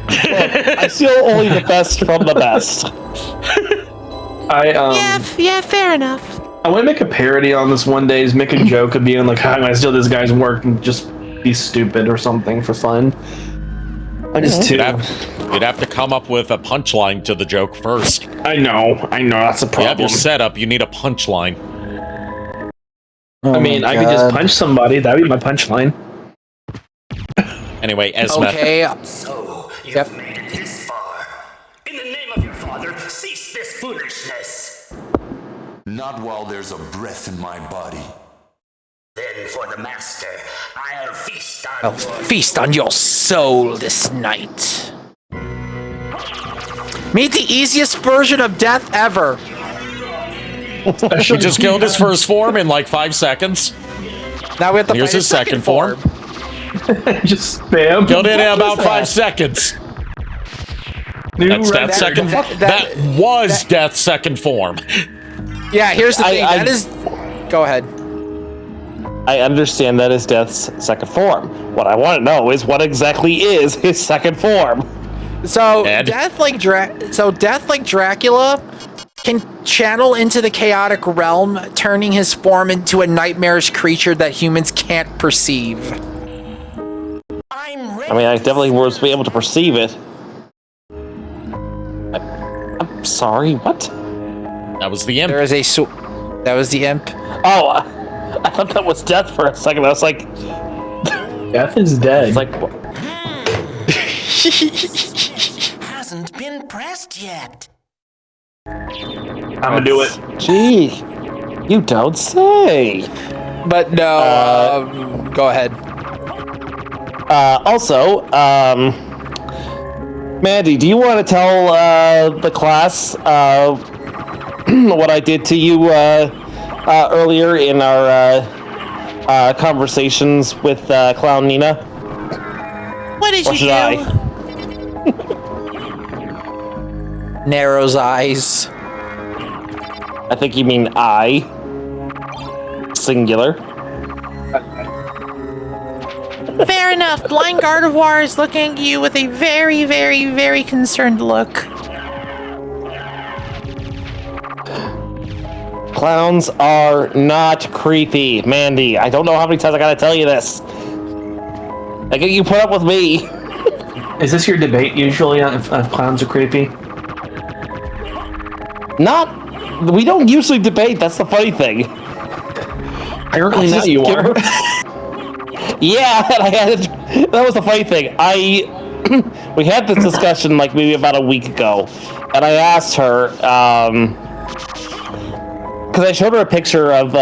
I steal only the best from the best. Yeah, fair enough. I want to make a parody on this one day. Is make a joke of being like, "How am I steal this guy's work?" and just be stupid or something for fun. I just too. You'd have to come up with a punchline to the joke first. I know. That's a problem. You have your setup. You need a punchline. I mean, I could just punch somebody. That'd be my punchline. Anyway, Esmeth. Okay. So, you've made it this far. In the name of your father, cease this foolishness. Not while there's a breath in my body. Then for the master, I'll feast on I'll feast on your soul this night. Meet the easiest version of death ever. He just killed his first form in like 5 seconds. Now we have to Here's fight his second form. Just spam. Killed it in about 5 seconds. That's Death's second. That was Death's second form. Yeah, here's the thing. That is. Go ahead. I understand that is Death's second form. What I want to know is what exactly is his second form. So Ed? Death like Dracula can channel into the chaotic realm, turning his form into a nightmarish creature that humans can't perceive. I mean, I definitely was be able to perceive it. I'm sorry, what? That was the imp. There is a that was the imp. Oh, I thought that was Death for a second. I was like, Death is dead. it's like, hasn't been pressed yet. I'm gonna do it. gee, you don't say. But no, go ahead. Also, Mandy, do you want to tell the class what I did to you earlier in our conversations with Clown Nina? What did Or should I? Narrows eyes. I think you mean I. Singular. Fair enough. Blind Gardevoir is looking at you with a very, very, very concerned look. Clowns are not creepy, Mandy. I don't know how many times I gotta tell you this. I get you put up with me. Is this your debate usually if clowns are creepy? We don't usually debate. That's the funny thing. Apparently now you are. Yeah, that was the funny thing. We had this discussion like maybe about a week ago, and I asked her because I showed her a picture of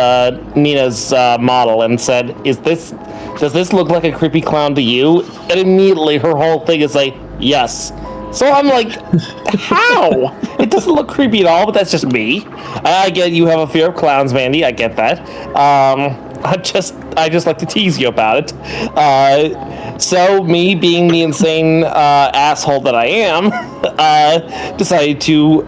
Nina's model and said, does this look like a creepy clown to you? And immediately her whole thing is like, yes. So I'm like, how? It doesn't look creepy at all, but that's just me. I get you have a fear of clowns, Mandy. I get that. I just like to tease you about it. So me, being the insane asshole that I am, decided to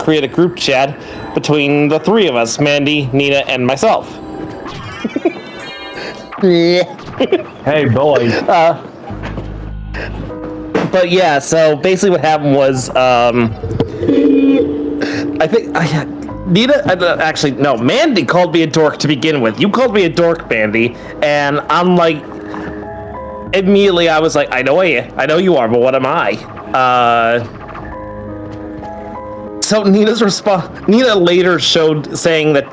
create a group chat between the three of us, Mandy, Nina, and myself. Hey, boy. But yeah, so basically what happened was, I think Nina, actually, no, Mandy called me a dork to begin with. You called me a dork, Mandy, and I'm like, immediately I was like, I know you are, but what am I? So Nina's response, Nina later showed saying that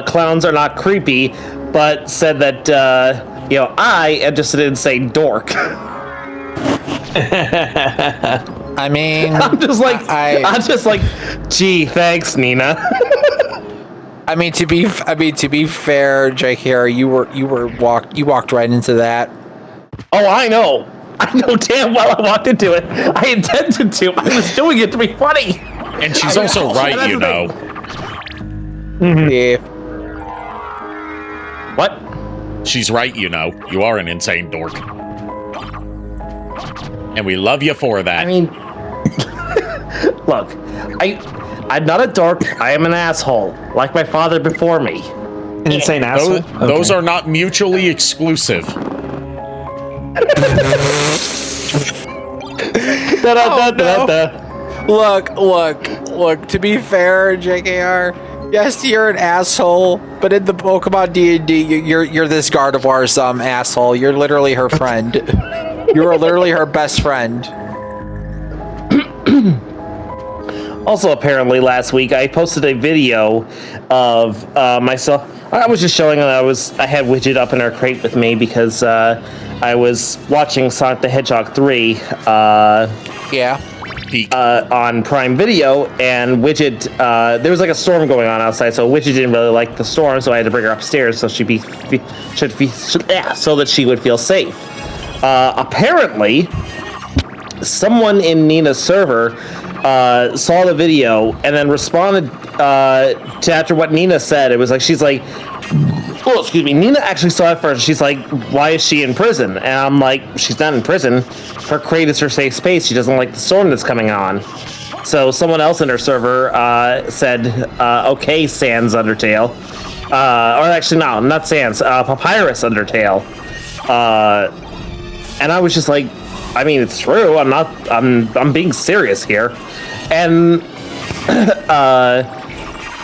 clowns are not creepy, but said that I am just an insane dork. I mean, I'm just like, gee, thanks, Nina. I mean to be fair, JKR, you walked right into that. Oh, I know damn well I walked into it. I intended to. I was doing it to be funny. And she's also right, you know. Yeah. What? She's right, you know. You are an insane dork. And we love you for that. I mean, look, I'm not a dork. I am an asshole, like my father before me. An insane asshole? Those are not mutually exclusive. Look, to be fair, JKR, yes, you're an asshole, but in the Pokemon D&D, you're this Gardevoir's asshole. You're literally her friend. You are literally her best friend. Also, apparently, last week I posted a video of myself. I was just showing that I had Widget up in her crate with me because I was watching Sonic the Hedgehog 3. Yeah. On Prime Video, and Widget, there was like a storm going on outside, so Widget didn't really like the storm, so I had to bring her upstairs so so that she would feel safe. Apparently, someone in Nina's server saw the video and then responded to after what Nina said. It was like, she's like, oh, excuse me, Nina actually saw it first. She's like, why is she in prison? And I'm like, she's not in prison. Her crate is her safe space. She doesn't like the storm that's coming on. So someone else in her server said, okay, Sans Undertale. Or actually, no, not Sans, Papyrus Undertale. And I was just like, I mean, it's true. I'm being serious here. And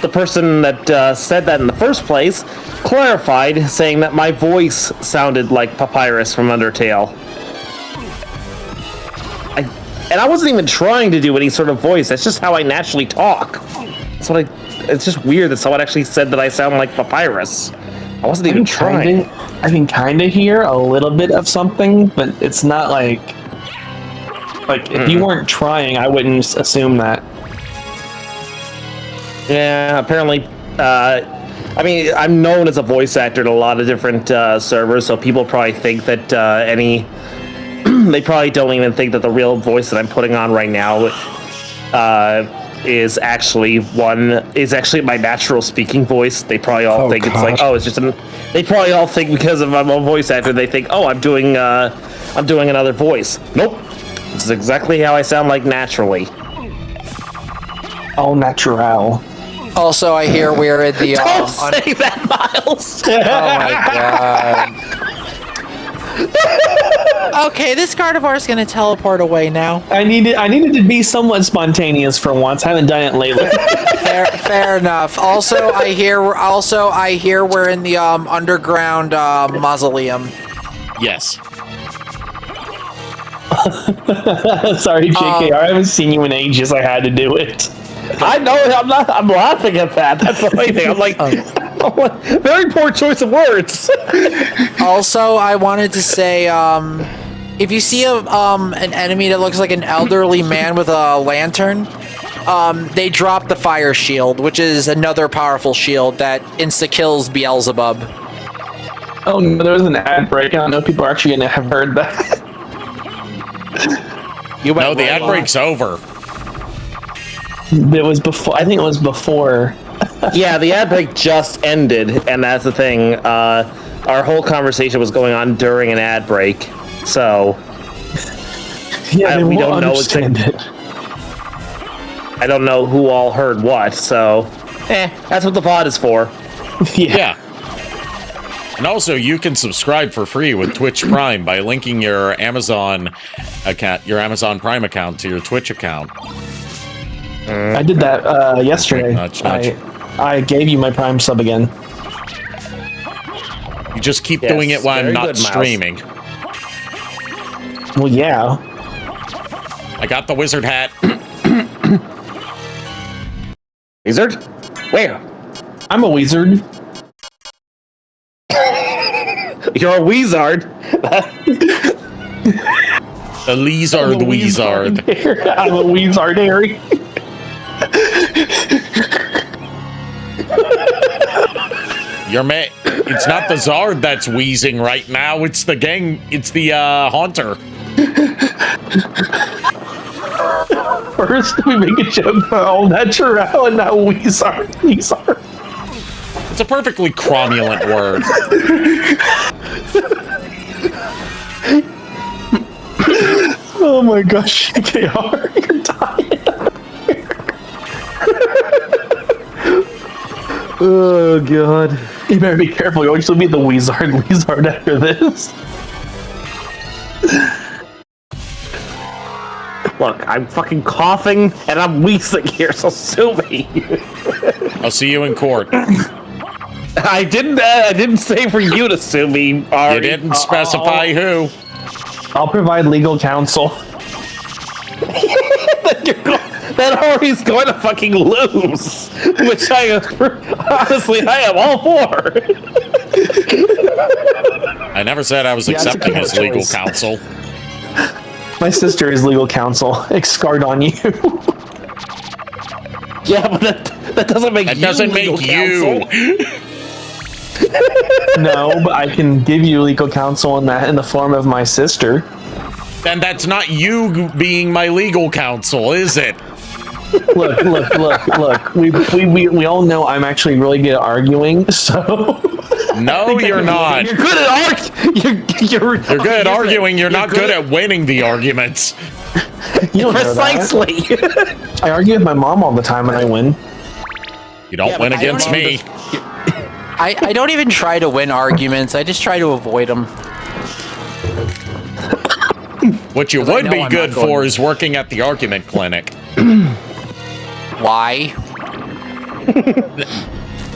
the person that said that in the first place clarified, saying that my voice sounded like Papyrus from Undertale. And I wasn't even trying to do any sort of voice. That's just how I naturally talk. It's just weird that someone actually said that I sound like Papyrus. I wasn't even trying. I can kind of hear a little bit of something, but it's not like if you weren't trying, I wouldn't assume that. Yeah, apparently, I mean, I'm known as a voice actor at a lot of different servers, so people probably think that they probably don't even think that the real voice that I'm putting on right now is actually my natural speaking voice. They probably all think it's like, oh, it's just they probably all think because of I'm a voice actor, they think, oh, I'm doing another voice. Nope, this is exactly how I sound like naturally. All natural. Also, I hear we're in the Don't say that, Miles. Oh my god. Okay, this Gardevoir's gonna teleport away now. I needed to be somewhat spontaneous for once. I haven't done it lately. Fair enough. Also, I hear we're in the underground mausoleum. Yes. Sorry, JKR. I haven't seen you in ages. I had to do it. I know. I'm laughing at that. That's the funny thing. I'm like, very poor choice of words. Also, I wanted to say, if you see an enemy that looks like an elderly man with a lantern, they drop the fire shield, which is another powerful shield that insta-kills Beelzebub. Oh no, there was an ad break. I don't know if people are actually gonna have heard that. No, the ad break's over. It was before. I think it was before Yeah, the ad break just ended, and that's the thing. Our whole conversation was going on during an ad break, so Yeah, we don't know understand it. I don't know who all heard what. So, that's what the VOD is for. Yeah. And also, you can subscribe for free with Twitch Prime by linking your Amazon account, your Amazon Prime account, to your Twitch account. I did that yesterday. Nudge. I gave you my Prime sub again. You just keep Yes, doing it while I'm very not good, Miles. streaming. Well, yeah. I got the wizard hat. Wizard? Where? I'm a wizard. You're a wizard. The Lizard Wizard. I'm a wizard, Harry. It's not the Zard that's wheezing right now. It's the gang. It's the Haunter. First, we make a joke about all natural, and now wizard. It's a perfectly cromulent word. Oh my gosh, KR, you're dying. Oh god. You better be careful. You'll actually be the wizard after this. Look, I'm fucking coughing and I'm wheezing here, so sue me. I'll see you in court. I didn't say for you to sue me, Ari. You didn't specify who. I'll provide legal counsel. That Ari's going to fucking lose, which honestly I am all for. I never said I was Yeah, it's a accepting his legal choice. counsel. My sister is legal counsel. Excard on you. Yeah, but that doesn't make That you doesn't legal make you. counsel. No, but I can give you legal counsel in the form of my sister. Then that's not you being my legal counsel, is it? Look. We all know I'm actually really good at arguing, so. No, you're not. You're good at You're good at arguing. You're not good at winning the arguments. You don't know that. Precisely. I argue with my mom all the time and I win. You don't Yeah, win but I against don't me. I don't even try to win arguments. I just try to avoid them. What you 'Cause I would know be I'm good not going for to. is working at the argument clinic. Why?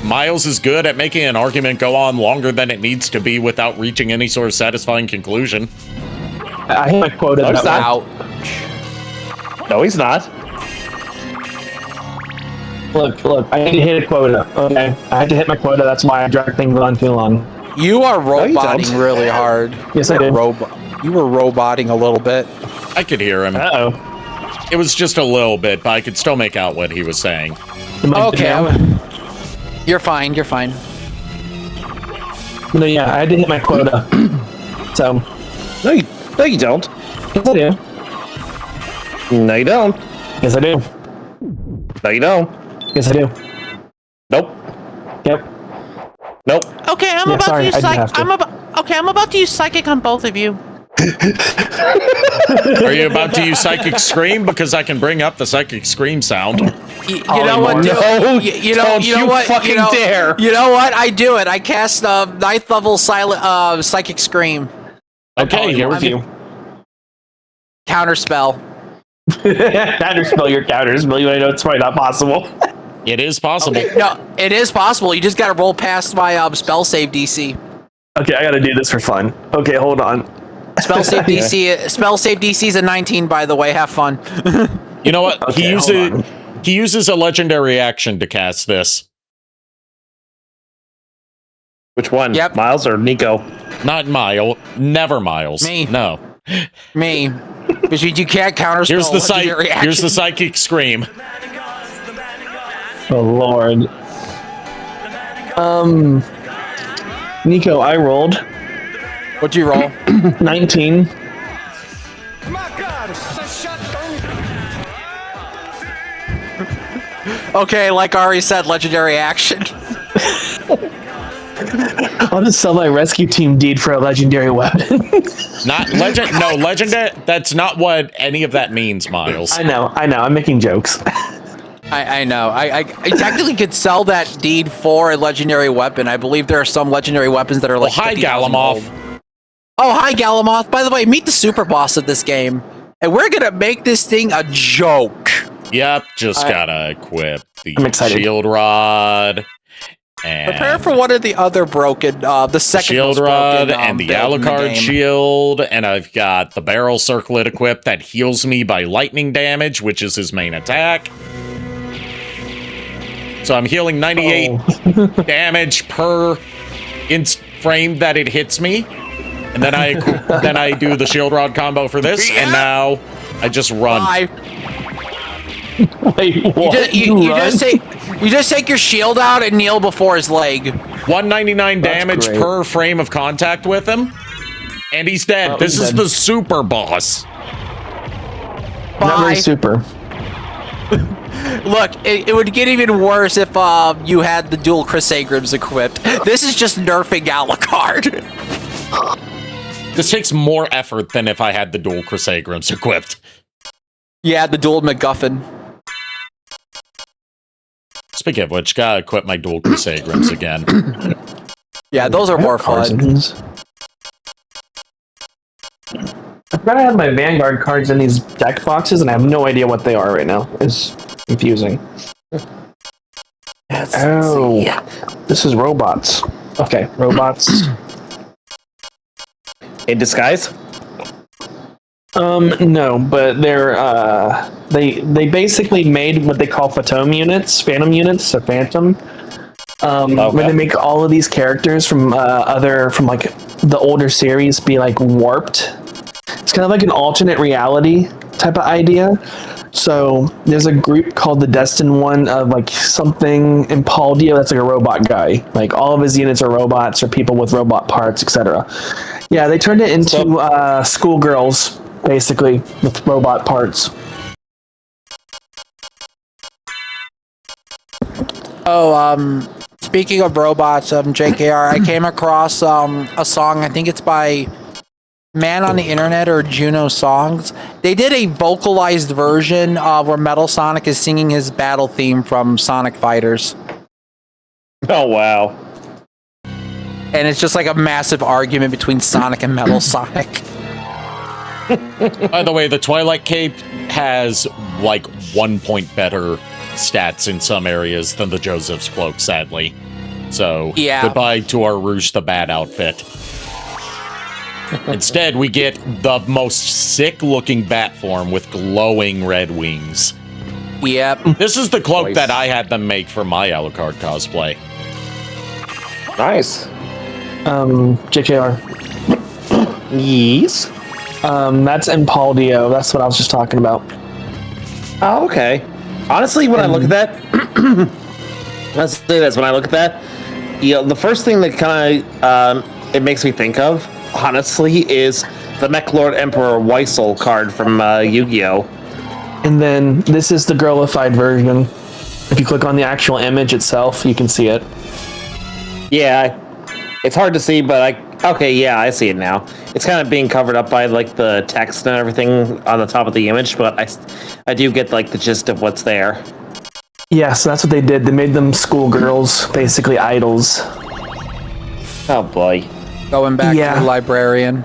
Miles is good at making an argument go on longer than it needs to be without reaching any sort of satisfying conclusion. I hit my quota. it's not. Out. No, he's not. Look, I need to hit a quota. Okay, I had to hit my quota. That's why I drag things on too long. You are you roboting don't. really hard. Yes, I did. You were roboting a little bit. I could hear him. Uh-oh. It was just a little bit, but I could still make out what he was saying. Am I Okay, down? you're fine. You're fine. No, yeah, I had to hit my quota. So, No, you don't. yes, I do. No, you don't. Yes, I do. No, you don't. Yes, I do. Nope. Yep. Nope. Okay, I'm Yeah, about sorry, to use I didn't have to. I'm about to use psychic on both of you. Are you about to use Psychic Scream? Because I can bring up the Psychic Scream sound. You know what? Lord. dude? No, you know don't you what? fucking dare. You know what? I do it. I cast the 9th level silent psychic scream. Okay, here we you. go. Counterspell. Counterspell your counterspell. You know it's probably not possible. It is possible. No, it is possible. You just got to roll past my spell save DC. Okay, I gotta do this for fun. Okay, hold on. Spell save DC. Spell save DC is a 19, by the way. Have fun. You know what? Okay, hold on. He uses a legendary action to cast this. Which one? Yep. Miles or Nico? Not Miles. Never Miles. Me. No. Me, which means you can't counterspell. Here's the legendary Here's the action. Psychic Scream. Oh lord. Nico, I rolled What'd you roll? 19. Okay, like Ari said, legendary action. I'll just sell my rescue team deed for a legendary weapon. Not legend. No, legendary. That's not what any of that means, Miles. I know. I'm making jokes. I know. I technically could sell that deed for a legendary weapon. I believe there are some legendary weapons that are like. Well, hi, 50,000 Galamoth. gold. Oh, hi, Galamoth. By the way, meet the super boss of this game. And we're going to make this thing a joke. Yep, just gotta equip the I'm excited. shield rod. And Prepare for one of the other broken, the second shield most rod broken, and the build in the Alucard game. shield, and I've got the barrel circlet equipped that heals me by lightning damage, which is his main attack. So I'm healing 98 damage per frame that it hits me, and then I do the shield rod combo for this, and now I just run. Wait, what? You just take your shield out and kneel before his leg. 199 That's damage great. per frame of contact with him, and he's dead. Oh, This he's is dead. the super boss. Not very Bye. super. Look, it would get even worse if you had the dual Crusadegrims equipped. This is just nerfing Alucard. This takes more effort than if I had the dual Crusadegrims equipped. Yeah, the dual MacGuffin. Speaking of which, gotta equip my dual Crusadegrims again. Yeah, those are more fun. Carsons. I forgot I have my Vanguard cards in these deck boxes, and I have no idea what they are right now. It's confusing. Oh, this is robots. Okay, robots. In disguise? No, but they're they basically made what they call phantom units, so Phantom. Where they make all of these characters from like the older series be like warped. It's kind of like an alternate reality type of idea. So there's a group called the Destined One of like something in Paldia that's like a robot guy. Like all of his units are robots or people with robot parts, etc. Yeah, they turned it into schoolgirls basically with robot parts. Oh, speaking of robots, JKR, I came across a song. I think it's by Man on the Internet or Juno Songs. They did a vocalized version of where Metal Sonic is singing his battle theme from Sonic Fighters, Oh, wow. and it's just like a massive argument between Sonic and Metal Sonic. By the way, the Twilight Cape has like 1 point better stats in some areas than the Joseph's Cloak, sadly. So, Yeah. goodbye to our Rouge the Bat outfit. Instead, we get the most sick-looking bat form with glowing red wings. Yep. This is the cloak that I had them make for my Alucard cosplay. Nice. JKR. Yes. That's in Paldio. That's what I was just talking about. Oh, okay. Honestly, when I look at that, let's say this. When I look at that, the first thing that kind of it makes me think of, honestly, is the Mech Lord Emperor Weissel card from Yu-Gi-Oh. And then this is the girlified version. If you click on the actual image itself, you can see it. Yeah, it's hard to see, but I see it now. It's kind of being covered up by like the text and everything on the top of the image, but I do get like the gist of what's there. Yeah, so that's what they did. They made them schoolgirls, basically idols. Oh boy. Going back Yeah. to the librarian.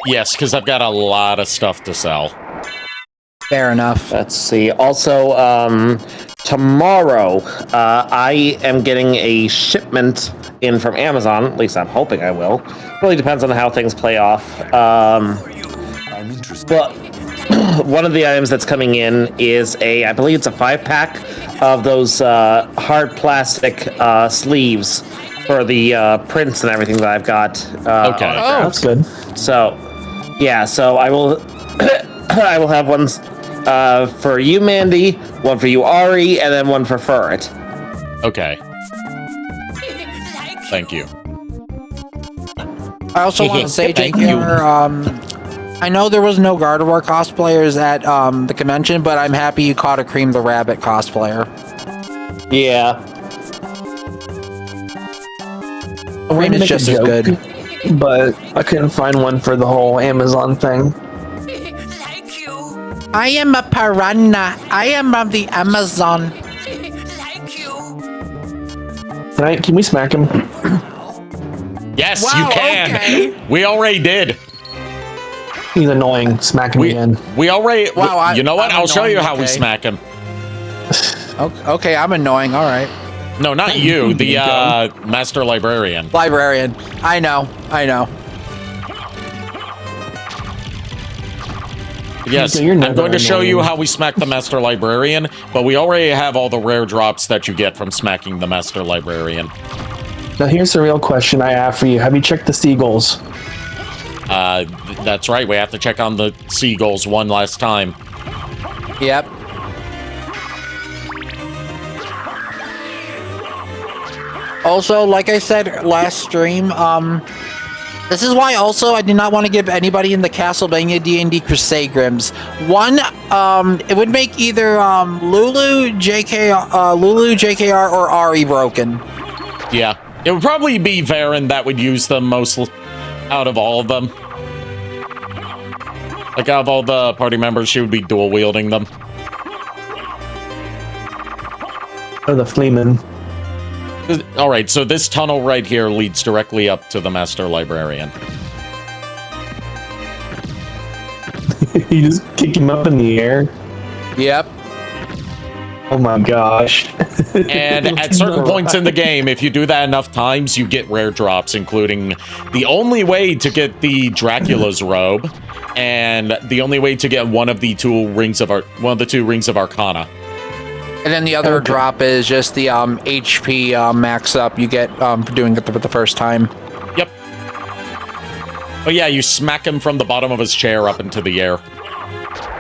Yes, because I've got a lot of stuff to sell. Fair enough. Let's see. Also, tomorrow, I am getting a shipment in from Amazon. At least I'm hoping I will. Really depends on how things play off. I'm interested. But one of the items that's coming in is I believe it's a 5-pack of those hard plastic sleeves for the prints and everything that I've got. Okay. That's good. So, yeah. So I will, I will have one for you, Mandy, one for you, Ari, and then one for Furret. Okay. Thank you. I also want to say, Thank JKR, I know there was no Gardevoir cosplayers at the convention, but I'm happy you caught a Cream the Rabbit cosplayer. Yeah. Rain is just as good. But I couldn't find one for the whole Amazon thing. Thank you. I am a piranha. I am of the Amazon. Thank you. Can we smack him? Yes, Wow, you can. okay. We already did. He's annoying. Smack him again. We already. Wow, you know what? I'm I'll show you annoying, how we okay. smack him. Okay, I'm annoying. All right. No, not you. The master librarian. Librarian. I know. Yes, So you're I'm never going to show you annoying. how we smack the master librarian, but we already have all the rare drops that you get from smacking the master librarian. Now here's the real question I have for you. Have you checked the seagulls? That's right. We have to check on the seagulls one last time. Yep. Also, like I said last stream, this is why also I did not want to give anybody in the Castlevania D&D Crusade Grims. One, it would make either Lulu, JKR, or Ari broken. Yeah, it would probably be Varen that would use them most out of all of them. Like, out of all the party members, she would be dual wielding them. Or the Fleeman? All right, so this tunnel right here leads directly up to the master librarian. You just kick him up in the air? Yep. Oh my gosh. And at certain points in the game, if you do that enough times, you get rare drops, including the only way to get the Dracula's robe, and the only way to get one of the two rings of Arcana. And then the other drop is just the HP max up you get for doing it for the first time. Yep. Oh yeah, you smack him from the bottom of his chair up into the air.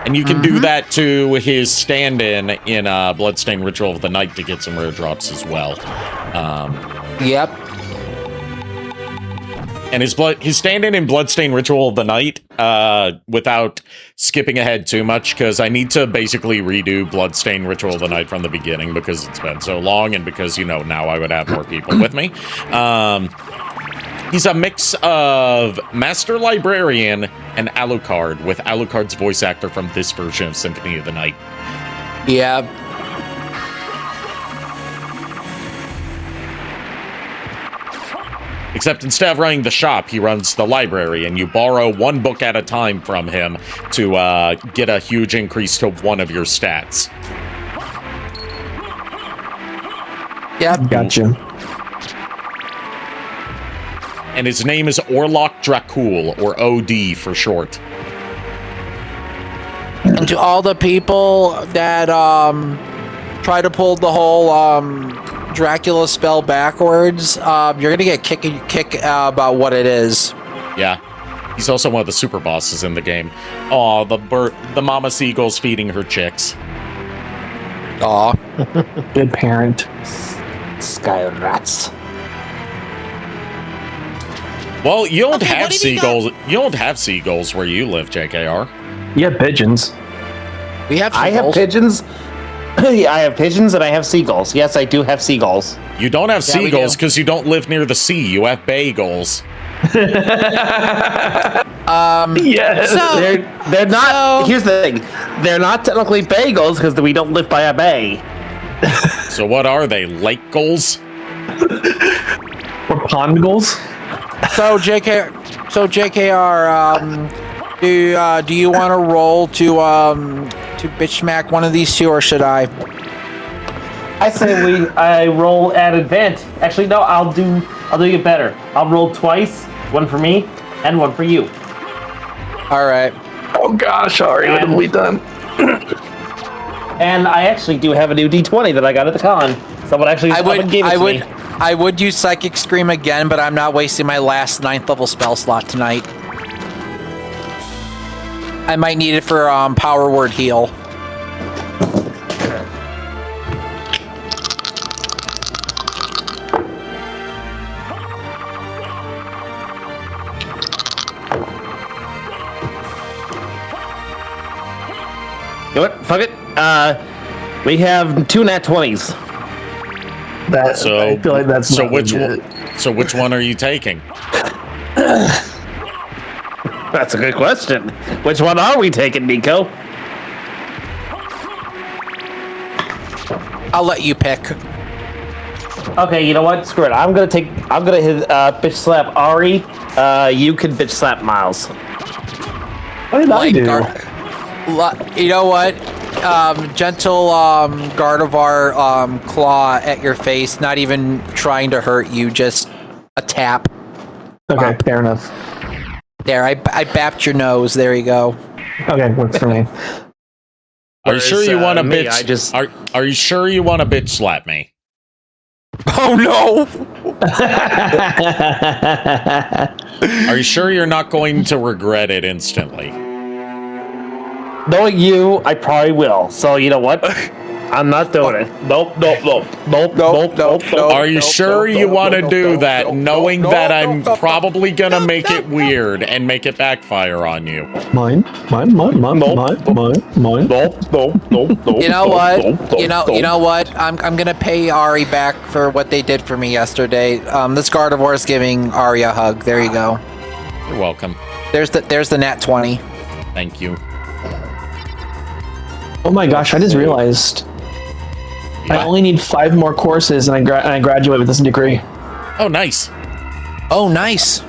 And you can do that to his stand-in in Bloodstained Ritual of the Night to get some rare drops as well. Yep. And his stand-in in Bloodstained Ritual of the Night, without skipping ahead too much, because I need to basically redo Bloodstained Ritual of the Night from the beginning because it's been so long, and because, you know, now I would have more people with me. He's a mix of Master Librarian and Alucard, with Alucard's voice actor from this version of Symphony of the Night. Yep. Except instead of running the shop, he runs the library, and you borrow one book at a time from him to get a huge increase to one of your stats. Yep. Gotcha. And his name is Orlok Dracul, or OD for short. And to all the people that try to pull the whole Dracula spell backwards, you're gonna get kick about what it is. Yeah. He's also one of the super bosses in the game. Aw, the mama seagull's feeding her chicks. Aw. Good parent. Sky rats. Well, you don't Okay, have what have you seagulls. You don't have seagulls where you live, JKR. You have pigeons. We have I have seagulls. pigeons. Yeah, I have pigeons and I have seagulls. Yes, I do have seagulls. You don't have Yeah, we seagulls do. because you don't live near the sea. You have bagels. Yes. So, They're not. So- Here's the thing. They're not technically bagels because we don't live by a bay. So what are they? Lake gulls? Or pond goals? So JKR, do you want to roll to bitch smack one of these two, or should I? I say I roll at advantage. Actually, no. I'll do it better. I'll roll twice. One for me and one for you. All right. Oh gosh, Ari, what have we done? And I actually do have a new D20 that I got at the con. Someone actually gave it to me. I would use Psychic Scream again, but I'm not wasting my last 9th level spell slot tonight. I might need it for Power Word Heal. You know what? Fuck it. We have 2 nat 20s. That So I feel like that's so not which legit. one? So which one are you taking? That's a good question. Which one are we taking, Nico? I'll let you pick. Okay, you know what? Screw it. I'm gonna hit bitch slap Ari. You can bitch slap Miles. What did I do? You know what? Gentle Gardevoir claw at your face, not even trying to hurt you, just a tap. Okay, Bop. fair enough. There, I bapped your nose. There you go. Okay, works for me. Are you sure you want to me, bitch? I just- Are you sure you want to bitch slap me? Oh no! Are you sure you're not going to regret it instantly? Knowing you, I probably will. So you know what? I'm not doing it. Nope. Are you sure you want to do that, knowing that I'm probably gonna make it weird and make it backfire on you? Mine. Nope. You know what? You know what? I'm gonna pay Ari back for what they did for me yesterday. This Gardevoir is giving Ari a hug. There you go. You're welcome. There's the nat 20. Thank you. Oh my gosh! I just realized I only need 5 more courses, and I graduate with this degree. Oh, nice. Oh, nice.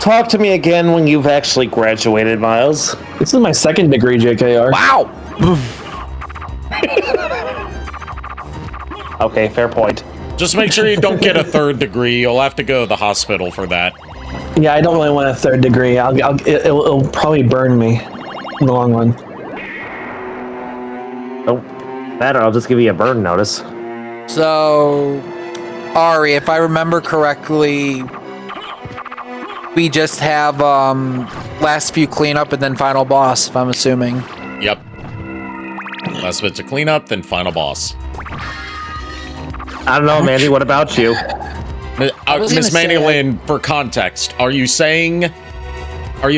Talk to me again when you've actually graduated, Miles. This is my 2nd degree, JKR. Wow. Okay, fair point. Just make sure you don't get a 3rd degree. You'll have to go to the hospital for that. Yeah, I don't really want a 3rd degree. It'll probably burn me in the long run. Nope. That or I'll just give you a burn notice. So, Ari, if I remember correctly, we just have last few cleanup and then final boss, if I'm assuming. Yep. Last bit to clean up, then final boss. I don't know, Mandy. What about you? was Miss gonna say, Manilyn, for context, are you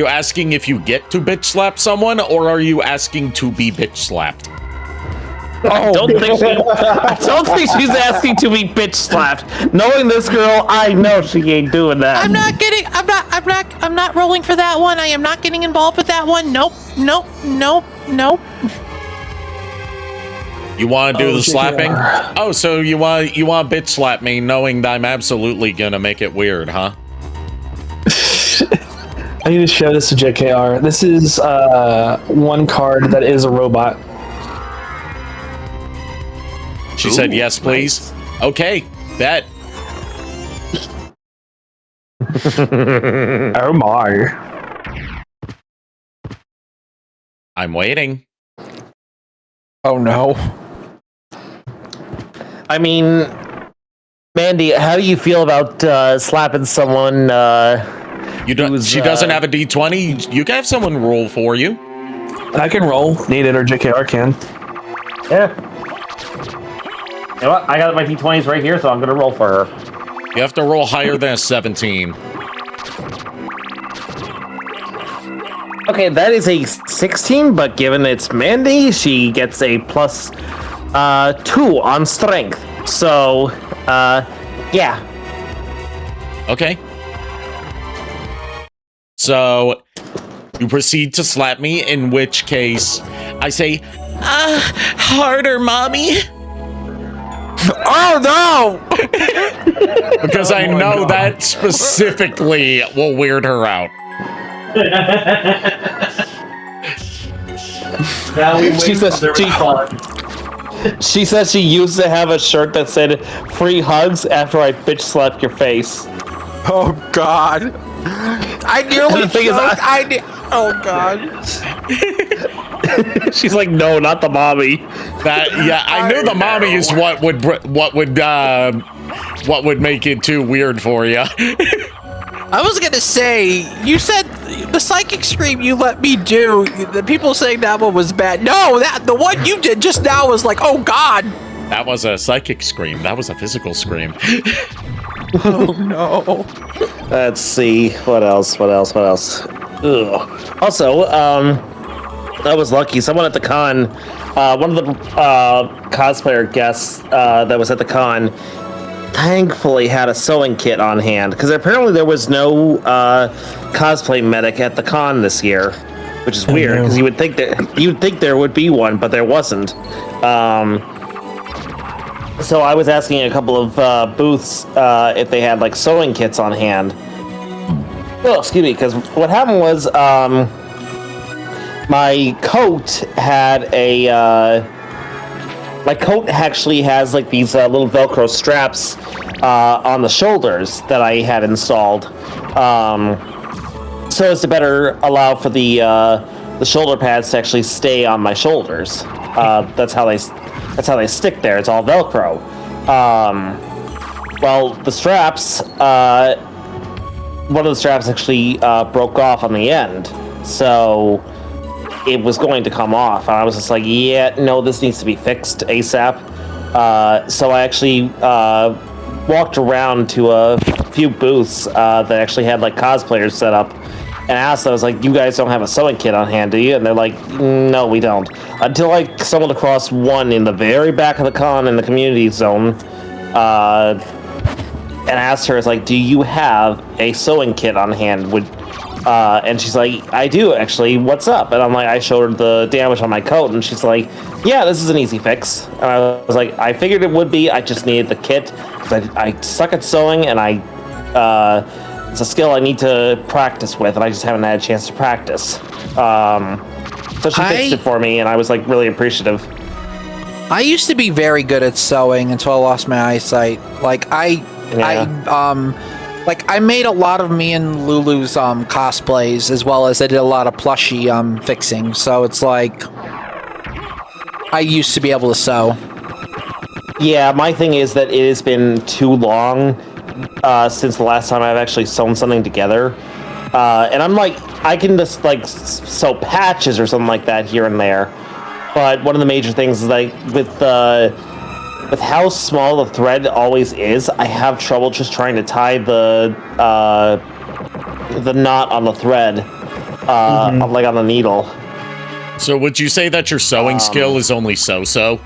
asking if you get to bitch slap someone, or are you asking to be bitch slapped? I don't think she's asking to be bitch slapped. Knowing this girl, I know she ain't doing that. I'm not rolling for that one. I am not getting involved with that one. Nope. You want to do the slapping? Oh, so you want bitch slap me, knowing that I'm absolutely gonna make it weird, huh? I need to show this to JKR. This is one card that is a robot. She said yes, please. Nice. Okay, bet. Oh my. I'm waiting. Oh no. I mean, Mandy, how do you feel about slapping someone? She doesn't have a D20. You can have someone roll for you. I can roll. Need it or JKR can. Yeah. You know what? I got my D20s right here, so I'm gonna roll for her. You have to roll higher than a 17. Okay, that is a 16, but given it's Mandy, she gets a plus 2 on strength. So, yeah. Okay. So, you proceed to slap me, in which case, I say, harder, mommy. Oh no! Because I know that specifically will weird her out. She said she used to have a shirt that said "free hugs" after I bitch slapped your face. Oh god! I nearly The thing is, oh god! She's like, no, not the mommy. I knew the mommy is what would make it too weird for you. I was gonna say, you said the psychic scream you let me do. The people saying that one was bad. No, the one you did just now was like, oh god. That was a psychic scream. That was a physical scream. Oh no. Let's see. What else? Ugh. Also, I was lucky. Someone at the con, one of the cosplayer guests that was at the con, thankfully had a sewing kit on hand because apparently there was no cosplay medic at the con this year, which is weird because you would think there would be one, but there wasn't. So I was asking a couple of booths if they had like sewing kits on hand. Oh, excuse me, because what happened was my coat had my coat actually has like these little Velcro straps on the shoulders that I had installed, so as to better allow for the shoulder pads to actually stay on my shoulders. That's how they stick there. It's all Velcro. Well, the straps, one of the straps actually broke off on the end, so it was going to come off. And I was just like, yeah, no, this needs to be fixed ASAP. So I actually walked around to a few booths that actually had like cosplayers set up and asked them, I was like, you guys don't have a sewing kit on hand, do you? And they're like, no, we don't. Until I stumbled across one in the very back of the con in the community zone, and asked her, it's like, do you have a sewing kit on hand? And she's like, I do, actually. What's up? And I'm like, I showed her the damage on my coat, and she's like, yeah, this is an easy fix. And I was like, I figured it would be. I just needed the kit because I suck at sewing, and it's a skill I need to practice with, and I just haven't had a chance to practice. So she fixed it for me, and I was like really appreciative. I used to be very good at sewing until I lost my eyesight. Like I made a lot of me and Lulu's cosplays, as well as I did a lot of plushie fixing. So it's like I used to be able to sew. Yeah, my thing is that it has been too long since the last time I've actually sewn something together. And I'm like, I can just like sew patches or something like that here and there. But one of the major things is like with how small the thread always is, I have trouble just trying to tie the knot on the thread, like on the needle. So would you say that your sewing skill is only so-so?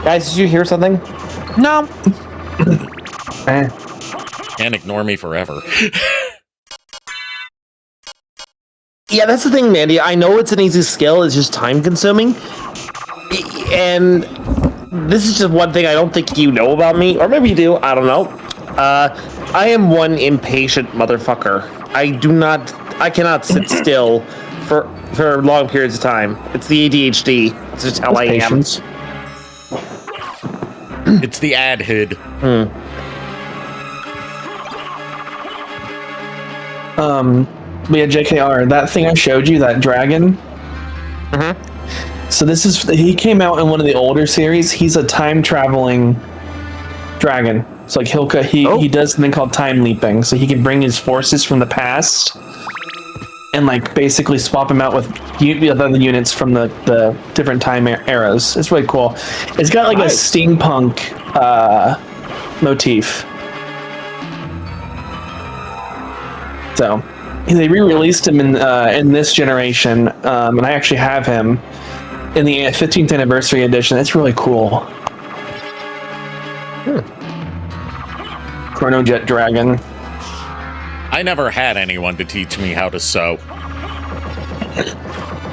Guys, did you hear something? No. Can't ignore me forever. Yeah, that's the thing, Mandy. I know it's an easy skill, it's just time consuming. And this is just one thing I don't think you know about me, or maybe you do, I don't know. I am one impatient motherfucker. I cannot sit still for long periods of time. It's the ADHD. It's just how I am. It's the adhood. But yeah, JKR, that thing I showed you, that dragon. So he came out in one of the older series. He's a time traveling dragon. So like he does something called time leaping. So he can bring his forces from the past and like basically swap them out with other units from the different time eras. It's really cool. It's got like a steampunk motif. So they re-released him in this generation, and I actually have him in the 15th anniversary edition. It's really cool. Chrono Jet Dragon. I never had anyone to teach me how to sew.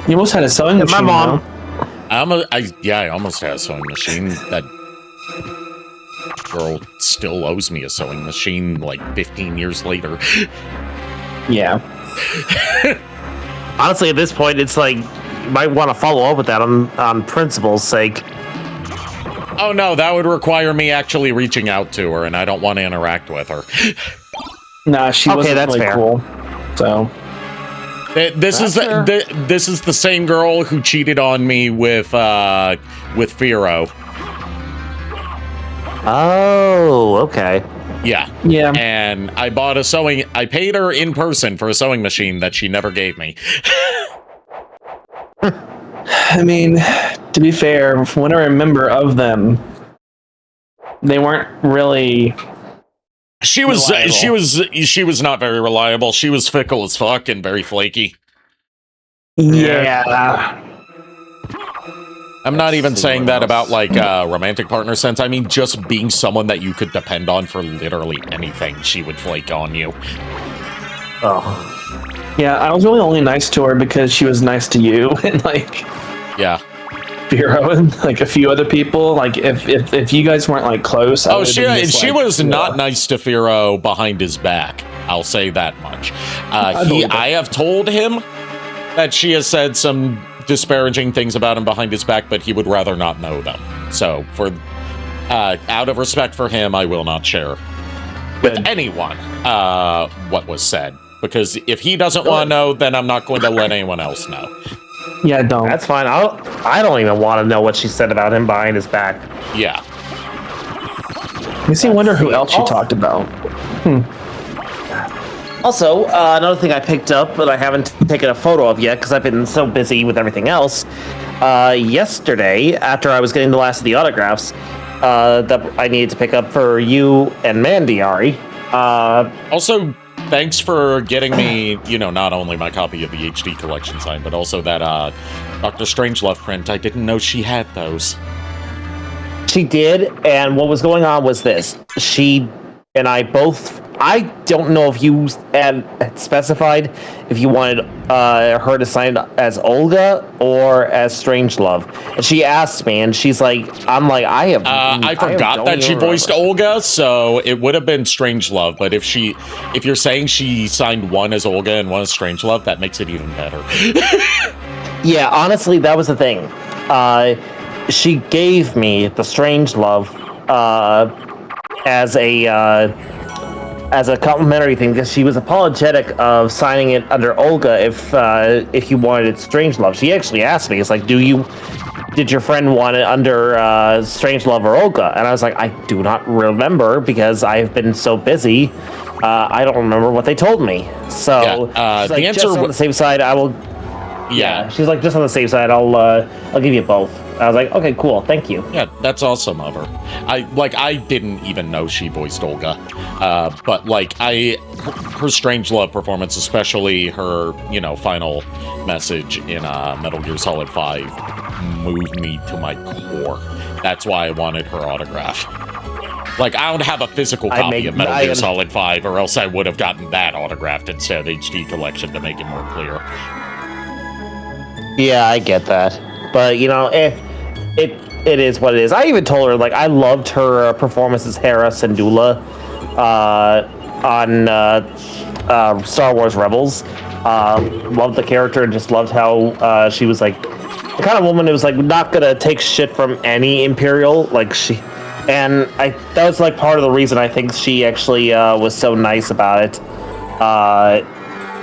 You almost had a sewing machine. My mom. I almost had a sewing machine. That girl still owes me a sewing machine like 15 years later. Yeah. Honestly, at this point, it's like you might want to follow up with that on principle's sake. Oh no, that would require me actually reaching out to her, and I don't want to interact with her. Nah, she wasn't that's really fair. cool. So this is the same girl who cheated on me with Firo. Oh, okay. Yeah. yeah. And I paid her in person for a sewing machine that she never gave me. I mean, to be fair, from what I remember of them, they weren't really She was not very reliable. She was fickle as fuck and very flaky. Yeah. I'm not even saying that about like romantic partner sense. I mean, just being someone that you could depend on for literally anything. She would flake on you. Oh. Yeah, I was really only nice to her because she was nice to you and like Yeah. Bureau and like a few other people. Like if you guys weren't like close, I would've been just, she like, was not nice to Firo behind his back. I'll say that much. I have told him that she has said some disparaging things about him behind his back, but he would rather not know them. So, for out of respect for him, I will not share with anyone what was said. Because if he doesn't want to know, then I'm not going to let anyone else know. Yeah, don't. That's fine. I don't even want to know what she said about him behind his back. Yeah. Makes me wonder who else she talked about. Also, another thing I picked up, but I haven't taken a photo of yet because I've been so busy with everything else. Yesterday, after I was getting the last of the autographs that I needed to pick up for you and Mandy, Ari. Also, thanks for getting me, not only my copy of the HD collection signed, but also that Dr. Strangelove print. I didn't know she had those. She did, and what was going on was this. She and I both... I don't know if you had specified if you wanted her to sign as Olga or as Strangelove. And she asked me, and she's like, I'm like, I forgot that she voiced Olga, so it would have been Strangelove. But if you're saying she signed one as Olga and one as Strangelove, that makes it even better. Yeah, honestly, that was the thing. She gave me the Strangelove as a complimentary thing because she was apologetic of signing it under Olga if you wanted it Strangelove. She actually asked me, it's like, did your friend want it under Strangelove or Olga? And I was like, I do not remember because I've been so busy. I don't remember what they told me. So she's like, the answer just on the safe side, I will. Yeah, she's like, just on the safe side, I'll give you both. I was like, okay, cool, thank you. Yeah, that's awesome of her. I didn't even know she voiced Olga, but her Strangelove performance, especially her, final message in Metal Gear Solid 5, moved me to my core. That's why I wanted her autograph. Like, I don't have a physical copy of Metal Gear Solid 5, or else I would have gotten that autographed instead of HD collection to make it more clear. Yeah, I get that. But, it is what it is. I even told her, like, I loved her performance as Hera Syndulla on Star Wars Rebels. Loved the character and just loved how she was, like, the kind of woman who was, like, not gonna take shit from any Imperial. And that was, like, part of the reason I think she actually was so nice about it.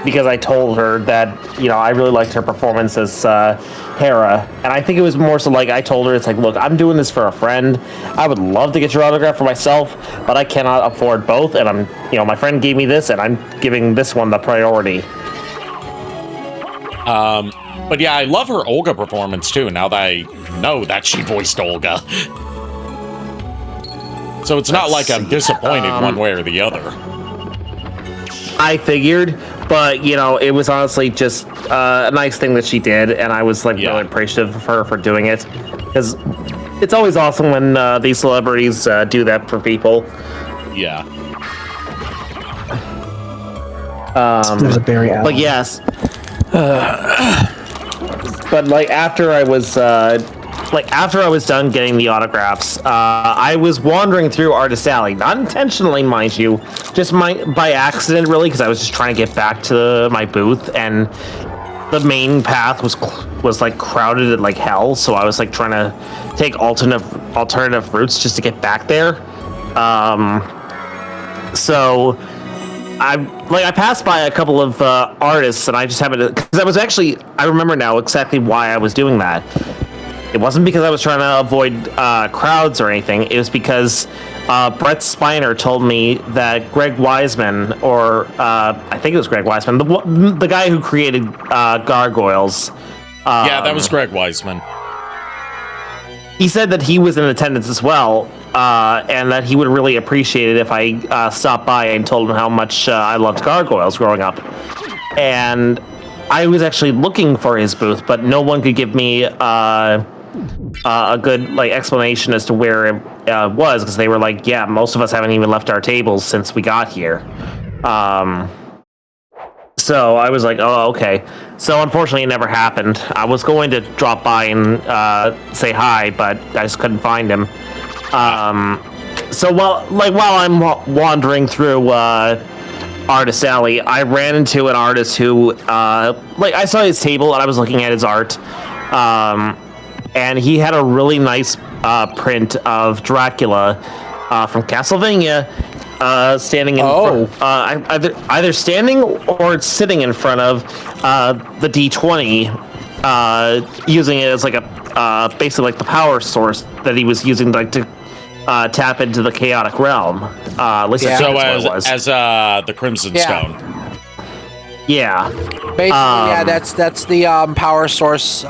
Because I told her that, I really liked her performance as Hera. And I think it was more so like I told her, it's like, look, I'm doing this for a friend. I would love to get your autograph for myself, but I cannot afford both. And my friend gave me this, and I'm giving this one the priority. But yeah, I love her Olga performance too, now that I know that she voiced Olga. So it's not like I'm disappointed one way or the other. I figured, but it was honestly just a nice thing that she did, and I was really appreciative of her for doing it, because it's always awesome when these celebrities do that for people. Yeah. There's a Barry Allen. But yes. But after I was done getting the autographs, I was wandering through Artist Alley, not intentionally, mind you, just by accident, really, because I was just trying to get back to my booth, and the main path was crowded like hell. So I was trying to take alternative routes just to get back there. So I passed by a couple of artists, and I just happened to, because I remember now exactly why I was doing that. It wasn't because I was trying to avoid crowds or anything. It was because Brett Spiner told me that Greg Wiseman, or I think it was Greg Wiseman, the guy who created Gargoyles. Yeah, that was Greg Wiseman. He said that he was in attendance as well, and that he would really appreciate it if I stopped by and told him how much I loved gargoyles growing up. And I was actually looking for his booth, but no one could give me a good explanation as to where it was, because they were like, yeah, most of us haven't even left our tables since we got here. So I was like, oh, okay. So unfortunately, it never happened. I was going to drop by and say hi, but I just couldn't find him. So while I'm wandering through Artist Alley, I ran into an artist who, I saw his table and I was looking at his art, and he had a really nice print of Dracula from Castlevania. Standing in either standing or standing in front of the D20, using it as basically the power source that he was using to tap into the chaotic realm. At least that's what it was. As the Crimson Stone. Yeah. Basically, that's the power source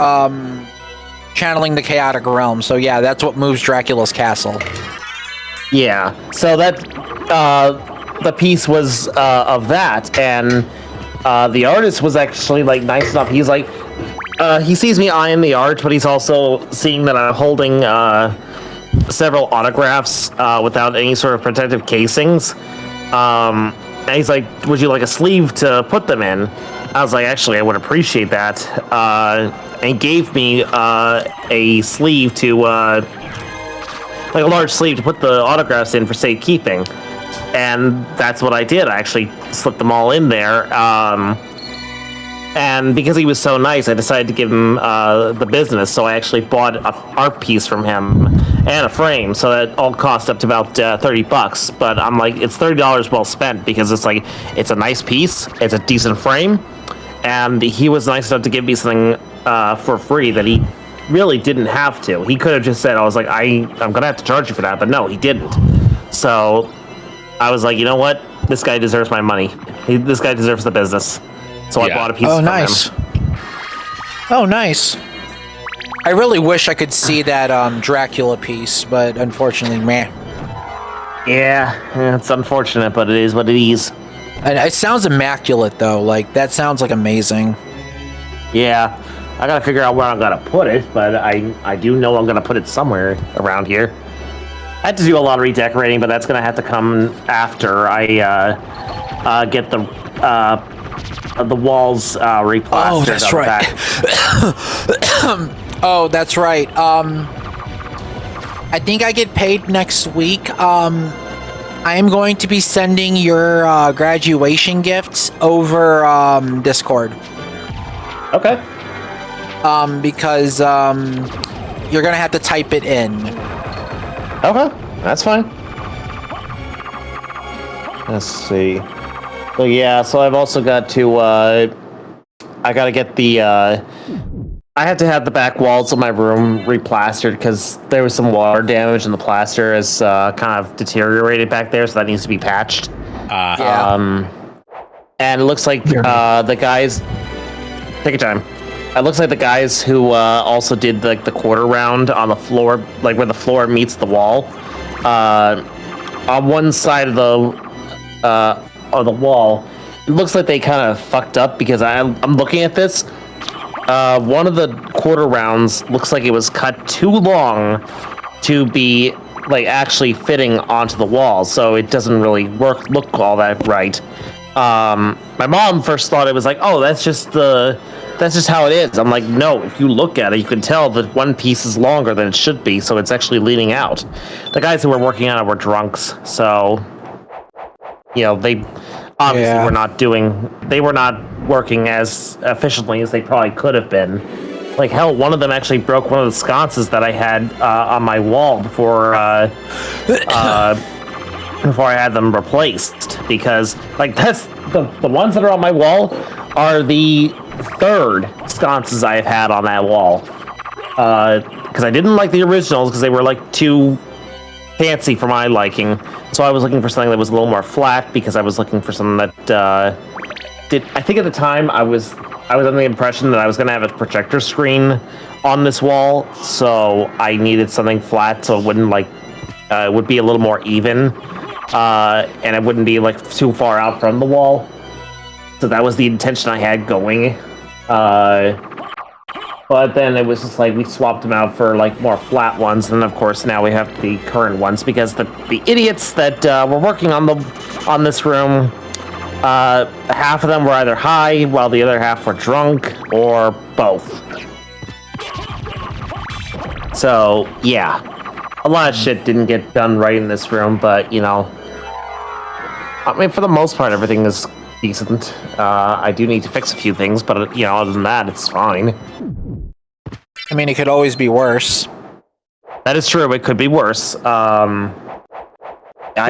channeling the chaotic realm. So yeah, that's what moves Dracula's castle. Yeah. So that the piece was of that, and the artist was actually nice enough. He's like, he sees me eyeing the art, but he's also seeing that I'm holding several autographs without any sort of protective casings. And he's like, would you like a sleeve to put them in? I was like, actually, I would appreciate that. And gave me a sleeve to, a large sleeve to put the autographs in for safekeeping. And that's what I did. I actually slipped them all in there. And because he was so nice, I decided to give him the business. So I actually bought an art piece from him and a frame. So that all cost up to about $30. But I'm like, it's $30 well spent, because it's a nice piece. It's a decent frame. And he was nice enough to give me something for free that he really didn't have to. He could have just said, I'm going to have to charge you for that. But no, he didn't. So I was like, you know what? This guy deserves my money. This guy deserves the business. So I bought a piece from him. Oh, nice. I really wish I could see that Dracula piece, but unfortunately, meh. Yeah, it's unfortunate, but it is what it is. And it sounds immaculate, though. That sounds amazing. Yeah, I gotta figure out where I'm gonna put it, but I do know I'm gonna put it somewhere around here. I had to do a lot of redecorating, but that's gonna have to come after I get the walls replastered. Oh, that's right. Oh, that's right. I think I get paid next week. I am going to be sending your graduation gifts over Discord. Okay. Because you're gonna have to type it in. Okay, that's fine. Let's see. So yeah, so I've also got to I gotta get the I had to have the back walls of my room replastered because there was some water damage and the plaster is kind of deteriorated back there, so that needs to be patched. And it looks like the guys, take your time. It looks like the guys who also did the quarter round on the floor, where the floor meets the wall. On one side of the wall, it looks like they kind of fucked up because I'm looking at this. One of the quarter rounds looks like it was cut too long to be actually fitting onto the wall, so it doesn't really look all that right. My mom first thought it was oh, that's just how it is. I'm like, no, if you look at it, you can tell that one piece is longer than it should be, so it's actually leaning out. The guys who were working on it were drunks, so they obviously were not working as efficiently as they probably could have been. Hell, one of them actually broke one of the sconces that I had on my wall before I had them replaced, because that's the ones that are on my wall are the third sconces I've had on that wall. Because I didn't like the originals because they were too fancy for my liking. So I was looking for something that was a little more flat, because I was looking for something that I think at the time I was under the impression that I was going to have a projector screen on this wall, so I needed something flat so it wouldn't it would be a little more even, and it wouldn't be like too far out from the wall. So that was the intention I had going. But then it was just like we swapped them out for like more flat ones, and of course now we have the current ones because the idiots that were working on this room, half of them were either high while the other half were drunk, or both. So yeah, a lot of shit didn't get done right in this room, but you know, I mean, for the most part, everything is decent. I do need to fix a few things, but you know, other than that, it's fine. I mean, it could always be worse. That is true. It could be worse. I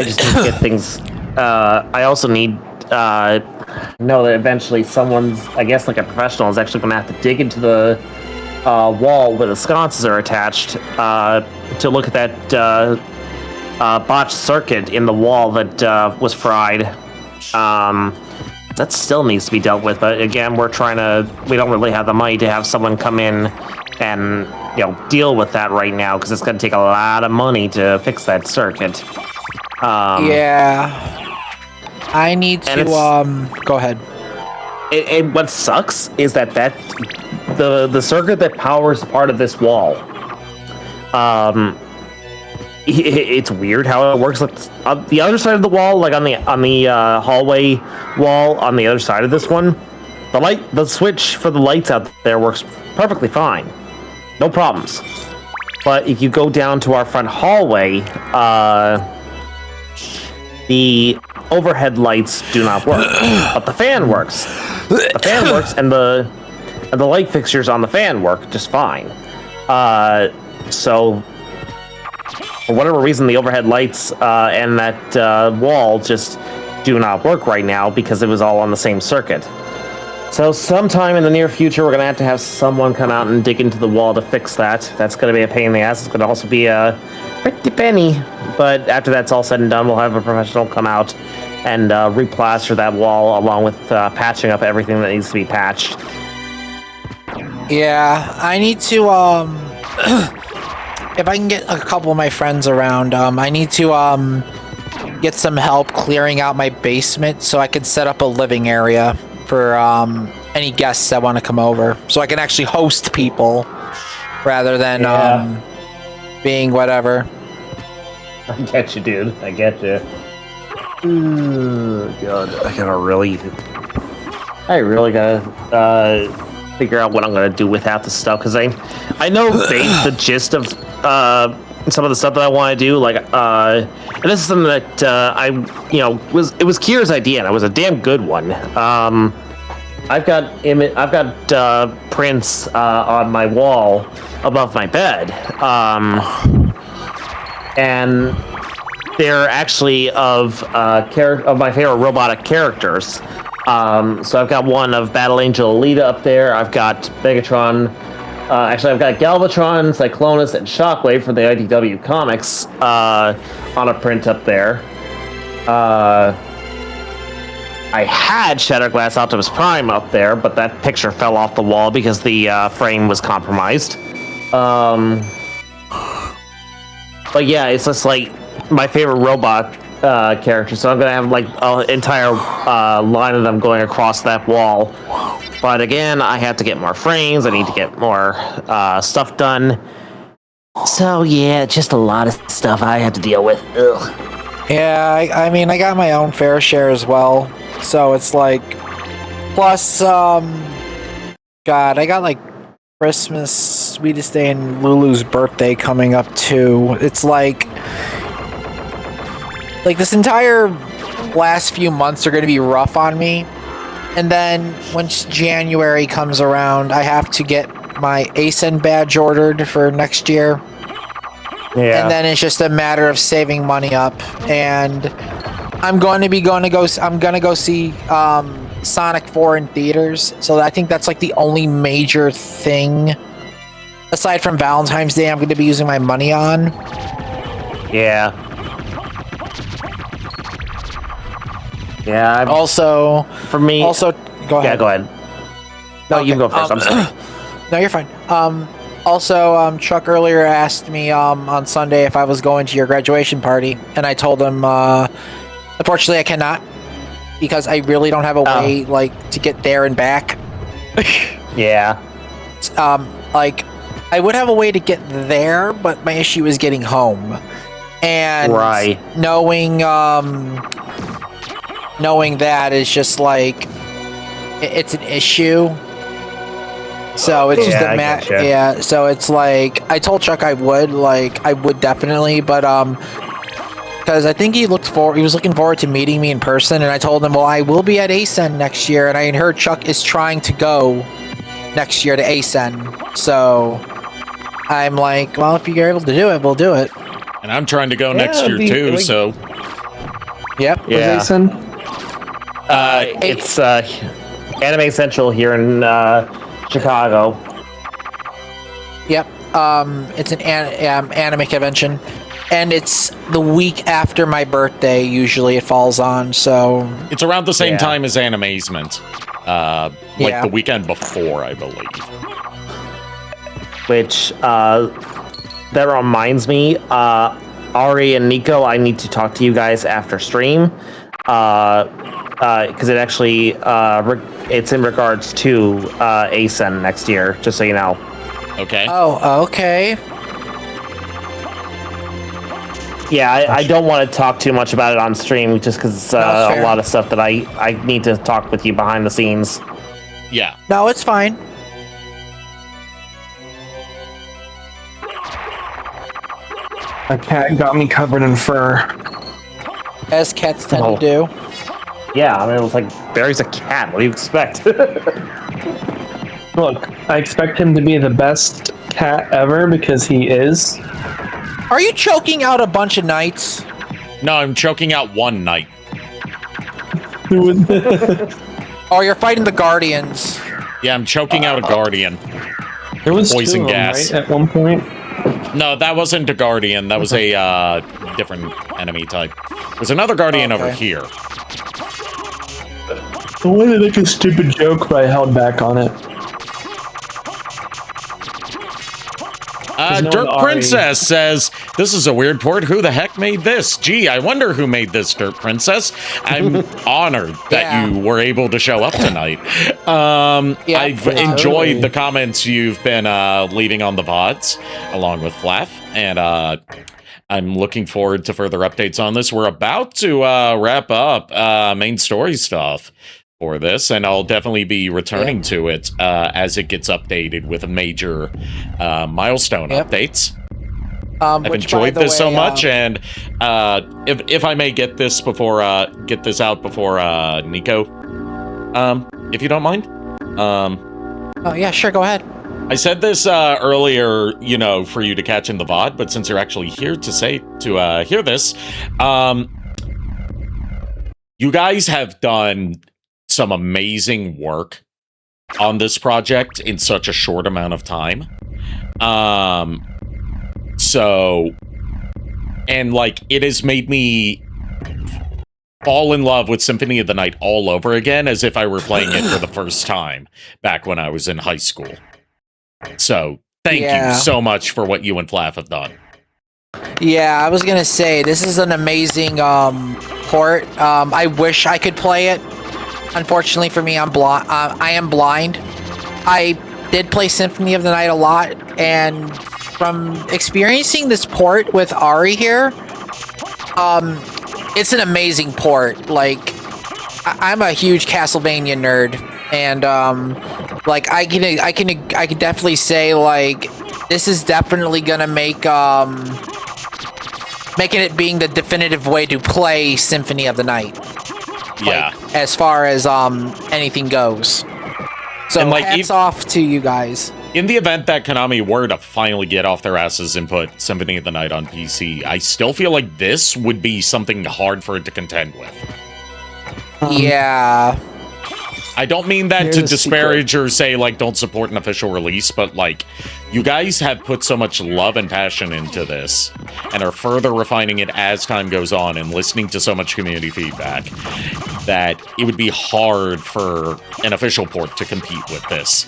just need to get things. I also need know that eventually someone's, I guess, like a professional, is actually going to have to dig into the wall where the sconces are attached to look at that botched circuit in the wall that was fried. That still needs to be dealt with, but again, we don't really have the money to have someone come in and, you know, deal with that right now, because it's going to take a lot of money to fix that circuit. Yeah. I need to, go ahead. What sucks is that the circuit that powers part of this wall, it's weird how it works. On the other side of the wall, like on the hallway wall on the other side of this one, the switch for the lights out there works perfectly fine, no problems. But if you go down to our front hallway, the overhead lights do not work, but the fan works. The fan works, and the light fixtures on the fan work just fine. So for whatever reason, the overhead lights and that wall just do not work right now because it was all on the same circuit. So sometime in the near future, we're going to have someone come out and dig into the wall to fix that. That's going to be a pain in the ass. It's going to also be a pretty penny. But after that's all said and done, we'll have a professional come out and replaster that wall along with patching up everything that needs to be patched. Yeah, I need to, if I can get a couple of my friends around, I need to get some help clearing out my basement so I can set up a living area for any guests that want to come over, so I can actually host people rather than being whatever. I get you, dude. I get you. Oh, God, I really gotta figure out what I'm gonna do without this stuff, because I know the gist of some of the stuff that I want to do, like and this is something that it was Kier's idea, and it was a damn good one. I've got prints on my wall above my bed, and they're actually of my favorite robotic characters. So I've got one of Battle Angel Alita up there. I've got Megatron. I've got Galvatron, Cyclonus, and Shockwave for the IDW comics on a print up there. I had Shatterglass Optimus Prime up there, but that picture fell off the wall because the frame was compromised. But yeah, it's just like my favorite robot character, so I'm gonna have like an entire line of them going across that wall. But again, I have to get more frames. I need to get more stuff done. So yeah, just a lot of stuff I have to deal with. Ugh. Yeah, I mean, I got my own fair share as well. So it's like, plus, God, I got like Christmas, Sweetest Day, and Lulu's birthday coming up too. It's like this entire last few months are going to be rough on me. And then once January comes around, I have to get my ASIN badge ordered for next year. Yeah. And then it's just a matter of saving money up. And I'm going to go see Sonic 4 in theaters. So I think that's like the only major thing, aside from Valentine's Day, I'm going to be using my money on. Yeah. Yeah. Also, for me. Also, go ahead. Yeah, go ahead. No, Okay, you can go first. I'm sorry. No, you're fine. Also, Chuck earlier asked me on Sunday if I was going to your graduation party, and I told him, unfortunately, I cannot because I really don't have a way to get there and back. Yeah. Like I would have a way to get there, but my issue is getting home, and knowing that is just like it's an issue. So it's just that so it's like I told Chuck I would definitely, but because I think he was looking forward to meeting me in person, and I told him, well, I will be at ASEN next year, and I heard Chuck is trying to go next year to ASEN, so I'm like, well, if you're able to do it, we'll do it. And I'm trying to go next year too, so yep. Yeah. ASEN? It's Anime Central here in Chicago. Yep. It's an anime convention, and it's the week after my birthday. Usually, it falls on. So it's around the same time as Animazement, the weekend before, I believe. Which that reminds me, Ari and Nico, I need to talk to you guys after stream, because it actually it's in regards to ASEN next year, just so you know. Okay. Oh, okay. Yeah, I don't want to talk too much about it on stream, just because it's a lot of stuff that I need to talk with you behind the scenes. Yeah. No, it's fine. A cat got me covered in fur. As cats tend to do. Yeah, I mean, it was like, Barry's a cat. What do you expect? Look, I expect him to be the best cat ever because he is. Are you choking out a bunch of knights? No, I'm choking out one knight. Oh, you're fighting the guardians. Yeah, I'm choking out a guardian. There was poison two of them, gas right, at one point. No, that wasn't a guardian. That was a different enemy type. There's another guardian over here. I wanted to make a stupid joke, but I held back on it. Dirt Princess says, this is a weird port. Who the heck made this? Gee, I wonder who made this, Dirt Princess. I'm honored that you were able to show up tonight. I've enjoyed the comments you've been leaving on the VODs, along with Flaff, and I'm looking forward to further updates on this. We're about to wrap up main story stuff for this, and I'll definitely be returning to it as it gets updated with major milestone updates. I've enjoyed this so much, and if I may get this out before Nico, if you don't mind. Oh yeah, sure, go ahead. I said this earlier, for you to catch in the VOD, but since you're actually here to hear this, you guys have done some amazing work on this project in such a short amount of time. It has made me fall in love with Symphony of the Night all over again, as if I were playing it for the first time back when I was in high school. So, thank you so much for what you and Flaff have done. Yeah, I was gonna say, this is an amazing port. I wish I could play it. Unfortunately for me, I am blind. I did play Symphony of the Night a lot, and from experiencing this port with Ari here, it's an amazing port. Like, I'm a huge Castlevania nerd, and I can definitely say, like, this is definitely gonna make making it being the definitive way to play Symphony of the Night. Yeah. As far as anything goes. So hats off to you guys. In the event that Konami were to finally get off their asses and put Symphony of the Night on PC, I still feel like this would be something hard for it to contend with. Yeah. I don't mean that to disparage or say, like, don't support an official release, but, like, you guys have put so much love and passion into this and are further refining it as time goes on and listening to so much community feedback that it would be hard for an official port to compete with this.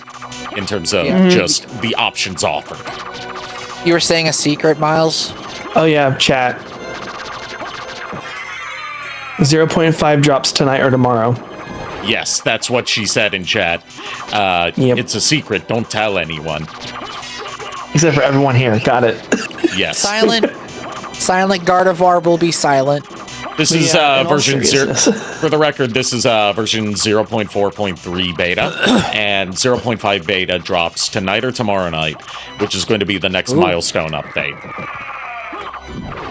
in terms of just the options offered. You were saying a secret, Miles? Oh yeah, chat. 0.5 drops tonight or tomorrow. Yes, that's what she said in chat. Yep. It's a secret. Don't tell anyone. Except for everyone here. Got it. Yes. Silent Gardevoir will be silent. This is Yeah, in all version 0. seriousness. For the record, this is version 0.4.3 beta, and 0.5 beta drops tonight or tomorrow night, which is going to be the next milestone update.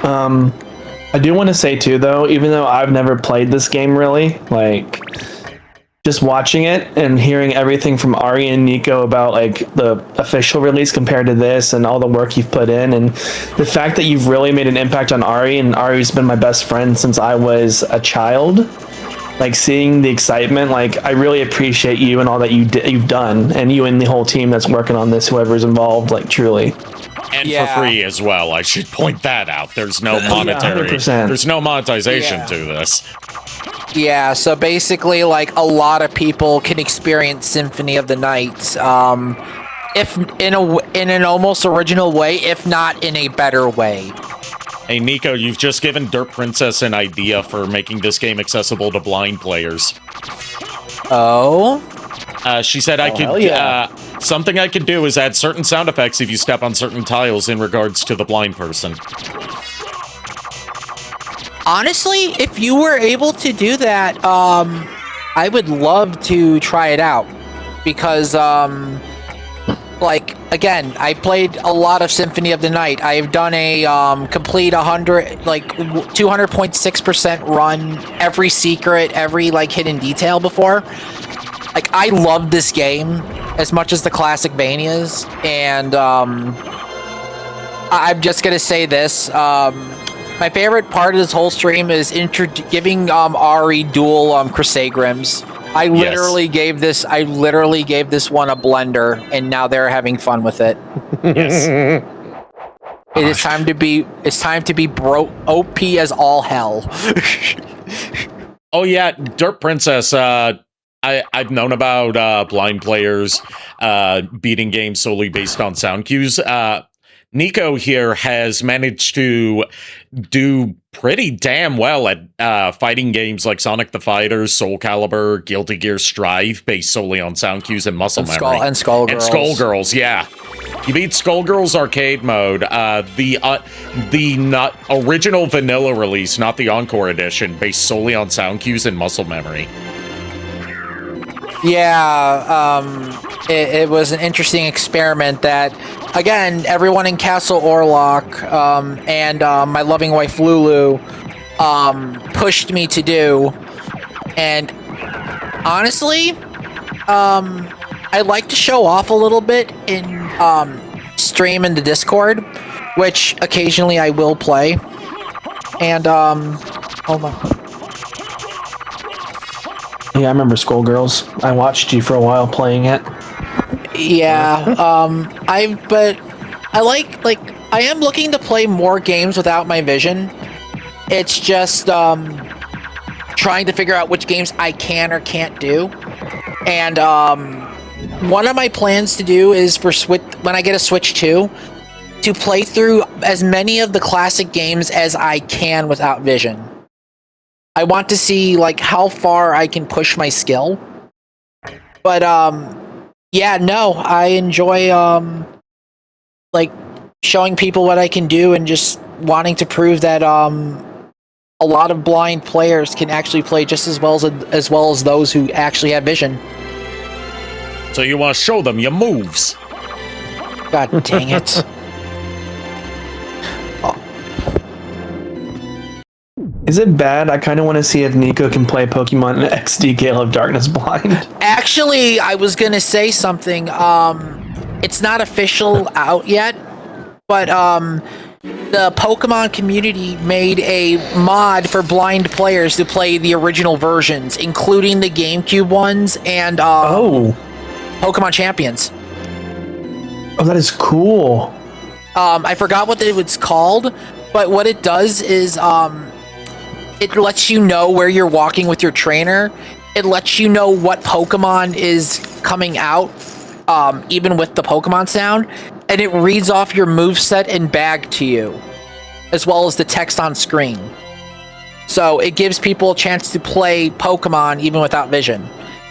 I do want to say too, though, even though I've never played this game really, like just watching it and hearing everything from Ari and Nico about like the official release compared to this and all the work you've put in, and the fact that you've really made an impact on Ari, and Ari's been my best friend since I was a child. Like seeing the excitement, like I really appreciate you and all that you've done, and you and the whole team that's working on this, whoever's involved, like truly. And for free as well. I should point that out. There's no monetary. 100%. There's no monetization to this. Yeah, so basically, like, a lot of people can experience Symphony of the Night, if in an almost original way, if not in a better way. Hey, Nico, you've just given Dirt Princess an idea for making this game accessible to blind players. Oh? She said I could. Something I could do is add certain sound effects if you step on certain tiles in regards to the blind person. Honestly, if you were able to do that, I would love to try it out. Because, like, again, I played a lot of Symphony of the Night. I've done a complete 200.6% run, every secret, every, like, hidden detail before. Like, I love this game as much as the classic Vanias, and I'm just gonna say this. My favorite part of this whole stream is giving Ari dual Crisagrims. I literally gave this one a blender, and now they're having fun with it. Yes. It's time to be OP as all hell. Oh yeah, Dirt Princess. I've known about blind players beating games solely based on sound cues. Nico here has managed to do pretty damn well at fighting games like Sonic the Fighter, Soul Calibur, Guilty Gear Strive, based solely on sound cues and muscle memory. And Skullgirls. And Skullgirls, yeah. He beat Skullgirls arcade mode, the original vanilla release, not the Encore edition, based solely on sound cues and muscle memory. Yeah, it was an interesting experiment that, again, everyone in Castle Orlok and my loving wife Lulu pushed me to do. And honestly, I like to show off a little bit in stream in the Discord, which occasionally I will play. And, hold on. Yeah, I remember Skullgirls. I watched you for a while playing it. Yeah, I am looking to play more games without my vision. It's just trying to figure out which games I can or can't do. And one of my plans to do is for Switch, when I get a Switch 2, to play through as many of the classic games as I can without vision. I want to see like how far I can push my skill. But yeah, no, I enjoy like showing people what I can do and just wanting to prove that a lot of blind players can actually play just as well as those who actually have vision. So you want to show them your moves? God dang it. Is it bad? I kind of want to see if Nico can play Pokemon XD Gale of Darkness blind. Actually, I was gonna say something. It's not official out yet, but the Pokemon community made a mod for blind players to play the original versions, including the GameCube ones and Pokemon Champions. Oh, that is cool. I forgot what it was called, but what it does is it lets you know where you're walking with your trainer. It lets you know what Pokemon is coming out even with the Pokemon sound, and it reads off your moveset and bag to you, as well as the text on screen. So it gives people a chance to play Pokemon even without vision.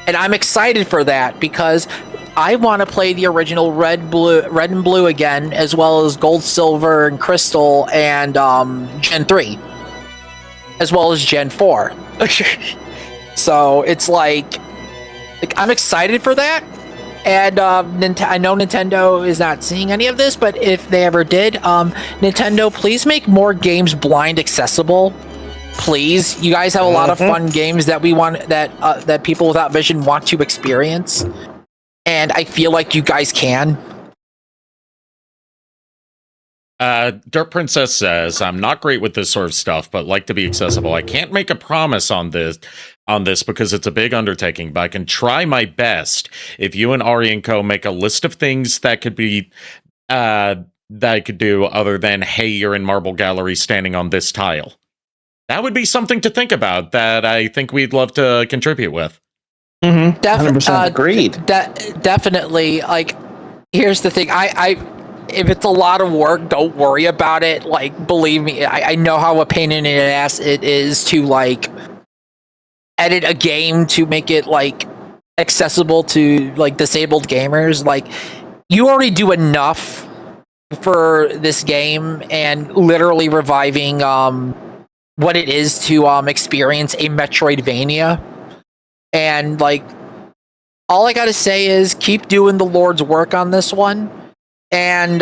And I'm excited for that because I want to play the original Red and Blue again, as well as Gold, Silver, and Crystal, and Gen 3, as well as Gen 4. So it's like I'm excited for that. And I know Nintendo is not seeing any of this, but if they ever did, Nintendo, please make more games blind accessible. Please, you guys have a lot of fun games that we want that people without vision want to experience, and I feel like you guys can. Dirt Princess says, "I'm not great with this sort of stuff, but like to be accessible. I can't make a promise on this because it's a big undertaking, but I can try my best. If you and Ari and Co make a list of things that could be that I could do other than, hey, you're in Marble Gallery standing on this tile. That would be something to think about that I think we'd love to contribute with." 100% agreed. Definitely. Like, here's the thing. I if it's a lot of work, don't worry about it. Like, believe me, I know how a pain in the ass it is to, like, edit a game to make it, like, accessible to, like, disabled gamers. Like, you already do enough for this game, and literally reviving what it is to experience a Metroidvania. And, like, all I gotta say is keep doing the Lord's work on this one. And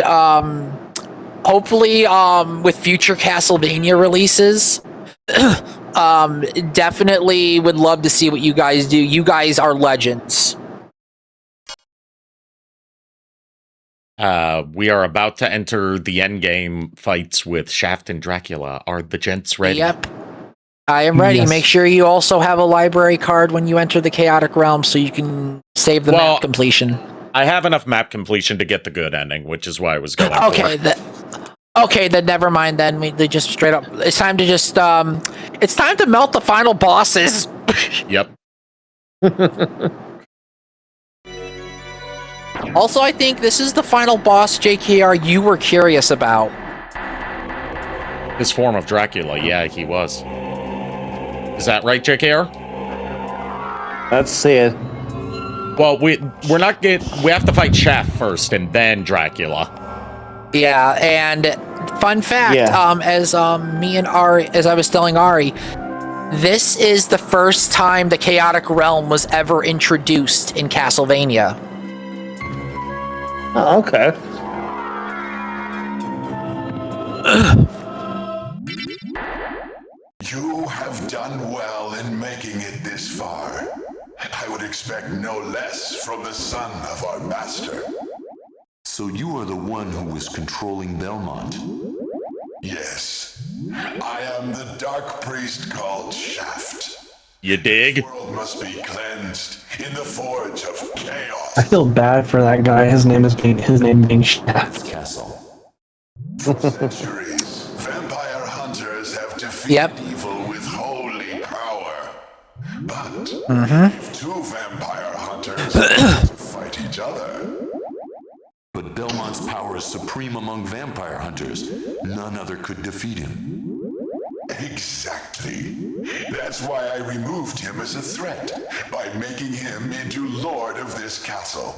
hopefully with future Castlevania releases, definitely would love to see what you guys do. You guys are legends. We are about to enter the endgame fights with Shaft and Dracula. Are the gents ready? Yep. I am ready. Yes. Make sure you also have a library card when you enter the Chaotic Realm so you can save the map completion. I have enough map completion to get the good ending, which is why I was going Okay, for. Okay, then never mind. Then they just straight up. It's time to just it's time to melt the final bosses. Yep. Also, I think this is the final boss, JKR, you were curious about. His form of Dracula, yeah, he was. Is that right, JKR? Let's see it. Well, we have to fight Shaft first and then Dracula. Yeah, and fun fact, as me and Ari, as I was telling Ari, this is the first time the Chaotic Realm was ever introduced in Castlevania. Oh, okay. You have done well in making it this far. I would expect no less from the son of our master. So you are the one who was controlling Belmont? Yes. I am the dark priest called Shaft. You dig? The world must be cleansed in the forge of chaos. I feel bad for that guy. His name being Shaft. Castle. For centuries, vampire hunters have defeated evil with holy power. But if two vampire hunters have to fight each other. But Belmont's power is supreme among vampire hunters. None other could defeat him. Exactly. That's why I removed him as a threat, by making him into Lord of this castle.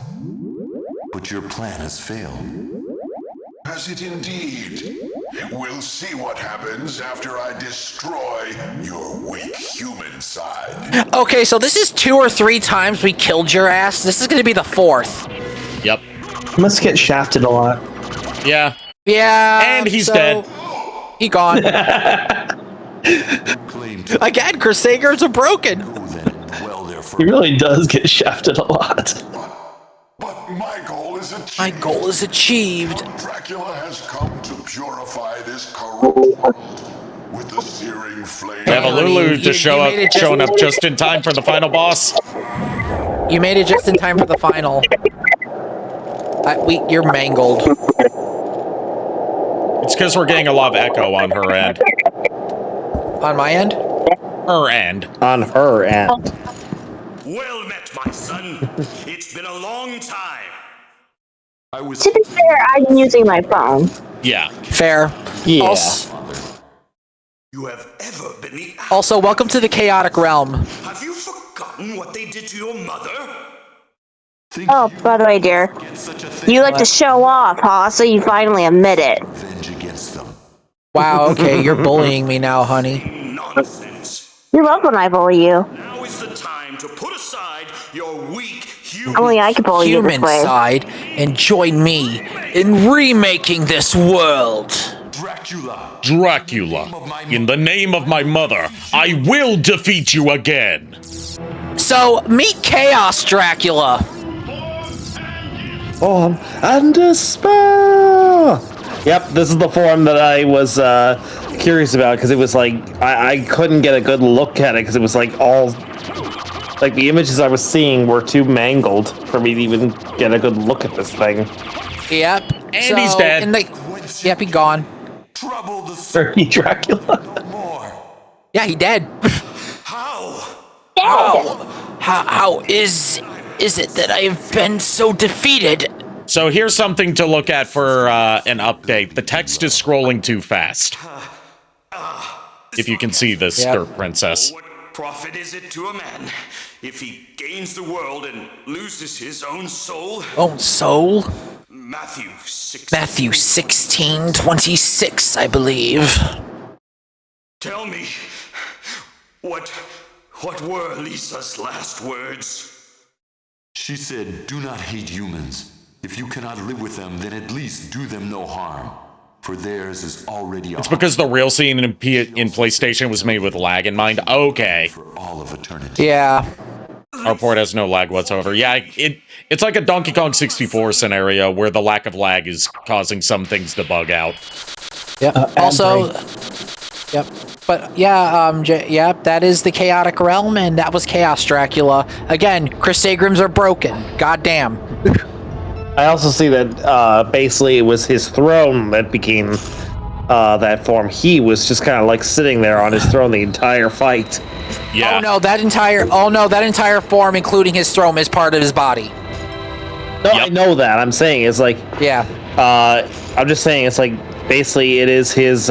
But your plan has failed. Has it indeed? We'll see what happens after I destroy your weak human side. Okay, so this is 2 or 3 times we killed your ass. This is going to be the 4th. Yep. He must get shafted a lot. Yeah. Yeah. And he's dead. He gone. Again, Crusaders are broken. He really does get shafted a lot. But my goal is achieved. My goal is achieved. Dracula has come to purify this corrupt world with the searing flame. We have a Lulu to showing up just in time for the final boss. You made it just in time for the final. You're mangled. It's because we're getting a lot of echo on her end. On my end? Her end. On her end. Well met, my son. It's been a long time. To be fair, I'm using my phone. Yeah. Fair. Yeah. You have ever been the Also, welcome to the chaotic realm. Have you forgotten what they did to your mother? Oh, by the way, dear, you like to show off, huh? So you finally admit it. Revenge against them. Wow, okay, you're bullying me now, honey. Nonsense. You love when I bully you. Now is the time to put aside your weak human. Only I can bully you this Human way. side and join me in remaking this world. Dracula, in the name of my mother, I will defeat you again. So, meet Chaos Dracula. Form and despair. Yep, this is the form that I was curious about because it was like I couldn't get a good look at it because it was like all like the images I was seeing were too mangled for me to even get a good look at this thing. Yep. And he's dead. Yep, he gone. Trouble the Dirty Dracula. no more. Yeah, he dead. How? How is it that I have been so defeated? So here's something to look at for an update. The text is scrolling too fast. If you can see this, Yep. Princess. What profit is it to a man if he gains the world and loses his own soul? Own soul? Matthew 6. Matthew 16:26, I believe. Tell me, what were Lisa's last words? She said, "Do not hate humans. If you cannot live with them, then at least do them no harm. For theirs is already It's because the real scene in PlayStation was made with lag in mind. Okay. for all of eternity." Yeah. Our port has no lag whatsoever. Yeah, it's like a Donkey Kong 64 scenario where the lack of lag is causing some things to bug out. Yep. Also, yep. But yeah, yep, that is the chaotic realm, and that was Chaos Dracula. Again, Chrysagrams are broken. Goddamn. I also see that basically it was his throne that became that form. He was just kind of like sitting there on his throne the entire fight. Yeah. Oh no, that entire form, including his throne, is part of his body. No, I know that. I'm saying it's like Yeah. I'm just saying it's like basically it is his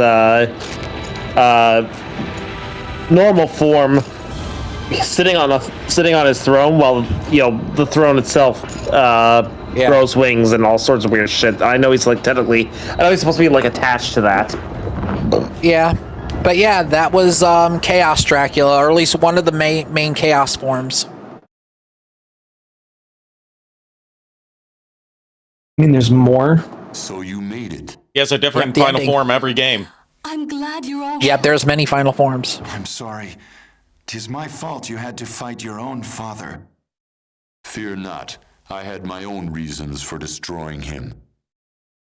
normal form sitting on his throne while the throne itself grows wings and all sorts of weird shit. I know he's supposed to be like attached to that. Yeah. But yeah, that was Chaos Dracula, or at least one of the main chaos forms. I mean, there's more. So you made it. He has a different the final ending. form every game. I'm glad you're all Yep, there's many final forms. I'm sorry. 'Tis my fault you had to fight your own father. Fear not. I had my own reasons for destroying him.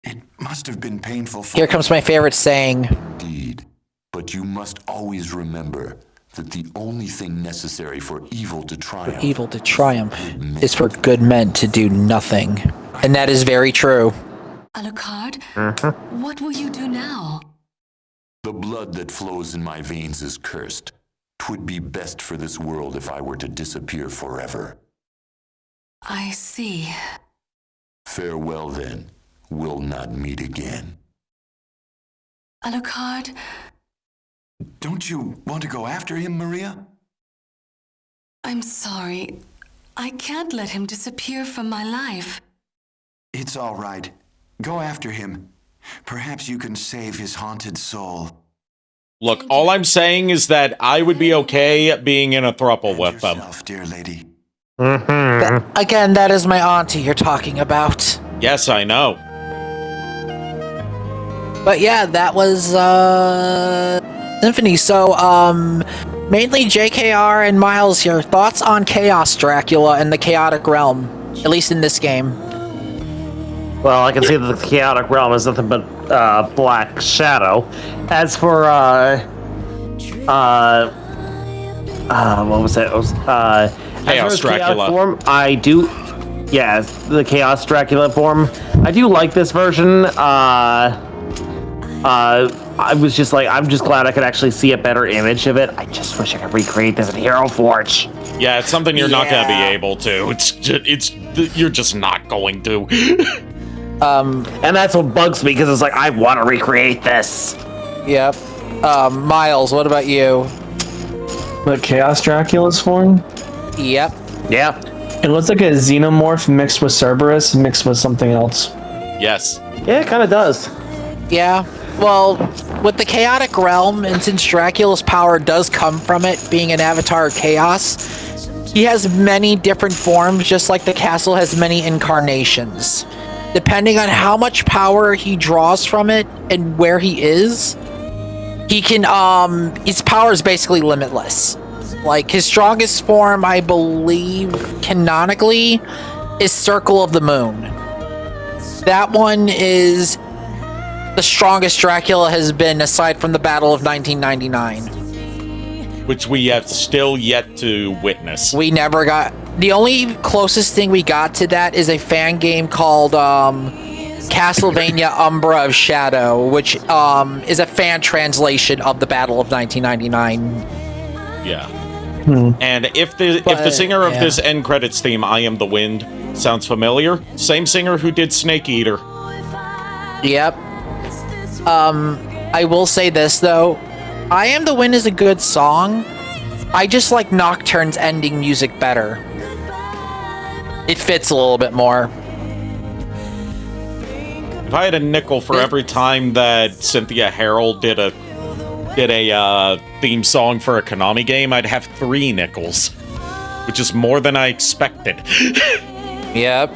It must have been painful for Here comes my favorite saying. indeed. But you must always remember that the only thing necessary for evil to triumph Evil to triumph is for good men to do nothing. And that is very true. Alucard, what will you do now? The blood that flows in my veins is cursed. 'Twould be best for this world if I were to disappear forever. I see. Farewell then. We'll not meet again. Alucard, Don't you want to go after him, Maria? I'm sorry. I can't let him disappear from my life. It's all right. Go after him. Perhaps you can save his haunted soul. Look, all I'm saying is that I would be okay being in a throuple And with them. yourself, dear lady. Again, that is my auntie you're talking about. Yes, I know. But yeah, that was Symphony. So, mainly JKR and Miles here. Thoughts on Chaos Dracula and the Chaotic Realm, at least in this game. Well, I can see that the chaotic realm is nothing but black shadow. As for what was that? It was Chaos Dracula. Form, I do. Yeah, the Chaos Dracula form. I do like this version. I was just like, I'm just glad I could actually see a better image of it. I just wish I could recreate this in Hero Forge. Yeah, it's something you're not gonna be able to. You're just not going to. And that's what bugs me, because it's like, I want to recreate this. Yep. Miles, what about you? The Chaos Dracula's form? Yep. Yeah. It looks like a xenomorph mixed with Cerberus mixed with something else. Yes. Yeah, it kind of does. Yeah. Well, with the chaotic realm, and since Dracula's power does come from it being an avatar of chaos, he has many different forms, just like the castle has many incarnations. Depending on how much power he draws from it and where he is, he can, his power is basically limitless. Like, his strongest form, I believe, canonically, is Circle of the Moon. That one is the strongest Dracula has been, aside from the Battle of 1999. Which we have still yet to witness. We never got... The only closest thing we got to that is a fan game called Castlevania Umbra of Shadow, which is a fan translation of the Battle of 1999. Yeah. And if the singer of this end credits theme, I Am the Wind, sounds familiar, same singer who did Snake Eater. Yep. I will say this, though. I Am the Wind is a good song. I just like Nocturne's ending music better. It fits a little bit more. If I had a nickel for every time that Cynthia Harrell did a theme song for a Konami game, I'd have 3 nickels, which is more than I expected. Yep.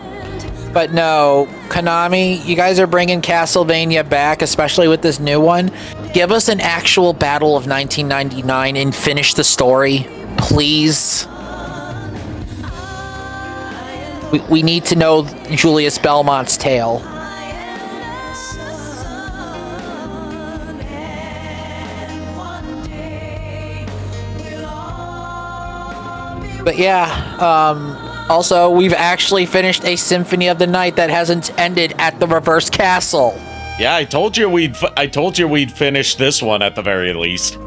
But no, Konami, you guys are bringing Castlevania back, especially with this new one. Give us an actual Battle of 1999 and finish the story, please. We need to know Julius Belmont's tale. But yeah, also, we've actually finished a Symphony of the Night that hasn't ended at the Reverse Castle. Yeah, I told you we'd finish this one at the very least.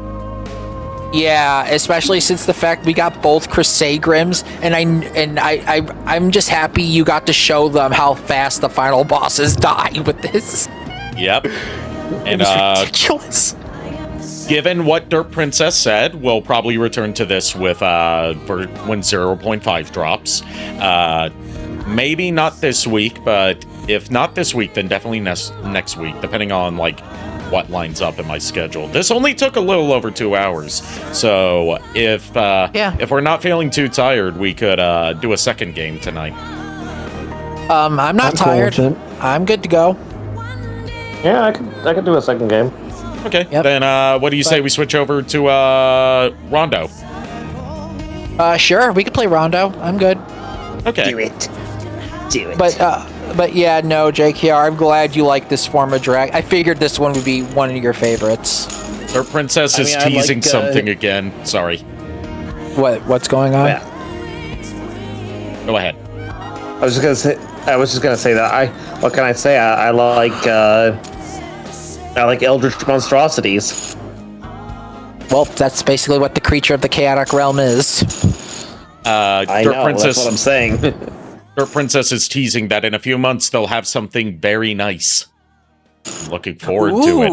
Yeah, especially since the fact we got both Crusadegrims, and I'm just happy you got to show them how fast the final bosses die with this. Yep. And ridiculous. Given what Dirt Princess said, we'll probably return to this with when 0.5 drops. Maybe not this week, but if not this week, then definitely next week, depending on like what lines up in my schedule. This only took a little over 2 hours, so if we're not feeling too tired, we could do a second game tonight. I'm not tired. Cool with it. I'm good to go. Yeah, I could do a second game. Okay, Yep. then what do you say we switch over to Rondo? Sure, we could play Rondo. I'm good. Okay. Do it. But yeah, no, JKR, I'm glad you like this form of drag. I figured this one would be one of your favorites. Dirt Princess is teasing something again. Sorry. What's going on? Yeah. Go ahead. I was just gonna say that what can I say? I like Eldritch monstrosities. Well, that's basically what the creature of the chaotic realm is. I know, that's what I'm saying. Dirt Princess is teasing that in a few months they'll have something very nice. I'm looking forward to it.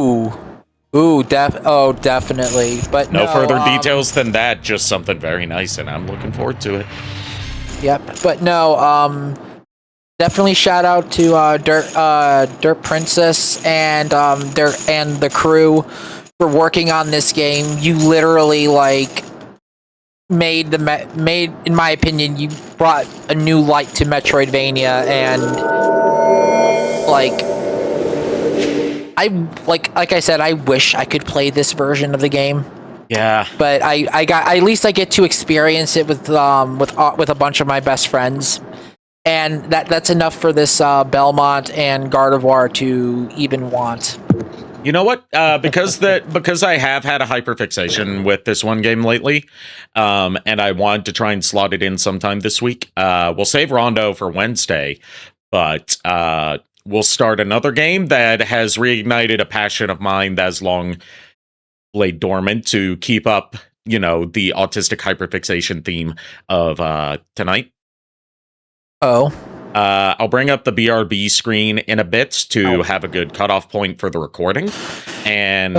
Ooh, definitely. But no further details than that, just something very nice, and I'm looking forward to it. Yep, but no, definitely shout out to Dirt Princess and the crew for working on this game. You literally made in my opinion, you brought a new light to Metroidvania, and I said, I wish I could play this version of the game. Yeah, but at least I get to experience it with a bunch of my best friends, and that's enough for this Belmont and Gardevoir to even want. You know what? Because I have had a hyperfixation with this one game lately, and I wanted to try and slot it in sometime this week. We'll save Rondo for Wednesday, but we'll start another game that has reignited a passion of mine that's long laid dormant to keep up, the autistic hyperfixation theme of tonight. Oh. I'll bring up the BRB screen in a bit to have a good cutoff point for the recording. And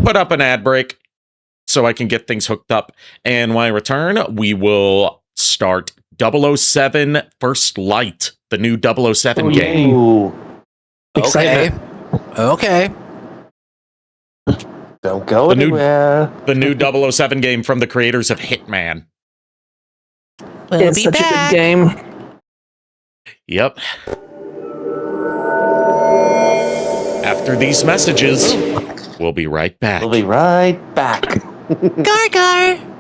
put up an ad break so I can get things hooked up. And when I return, we will start 007 First Light, the new 007 game. Ooh. Okay. Don't go anywhere. The new 007 game from the creators of Hitman. It's such a good game. Yep. After these messages, we'll be right back. We'll be right back. Gar gar.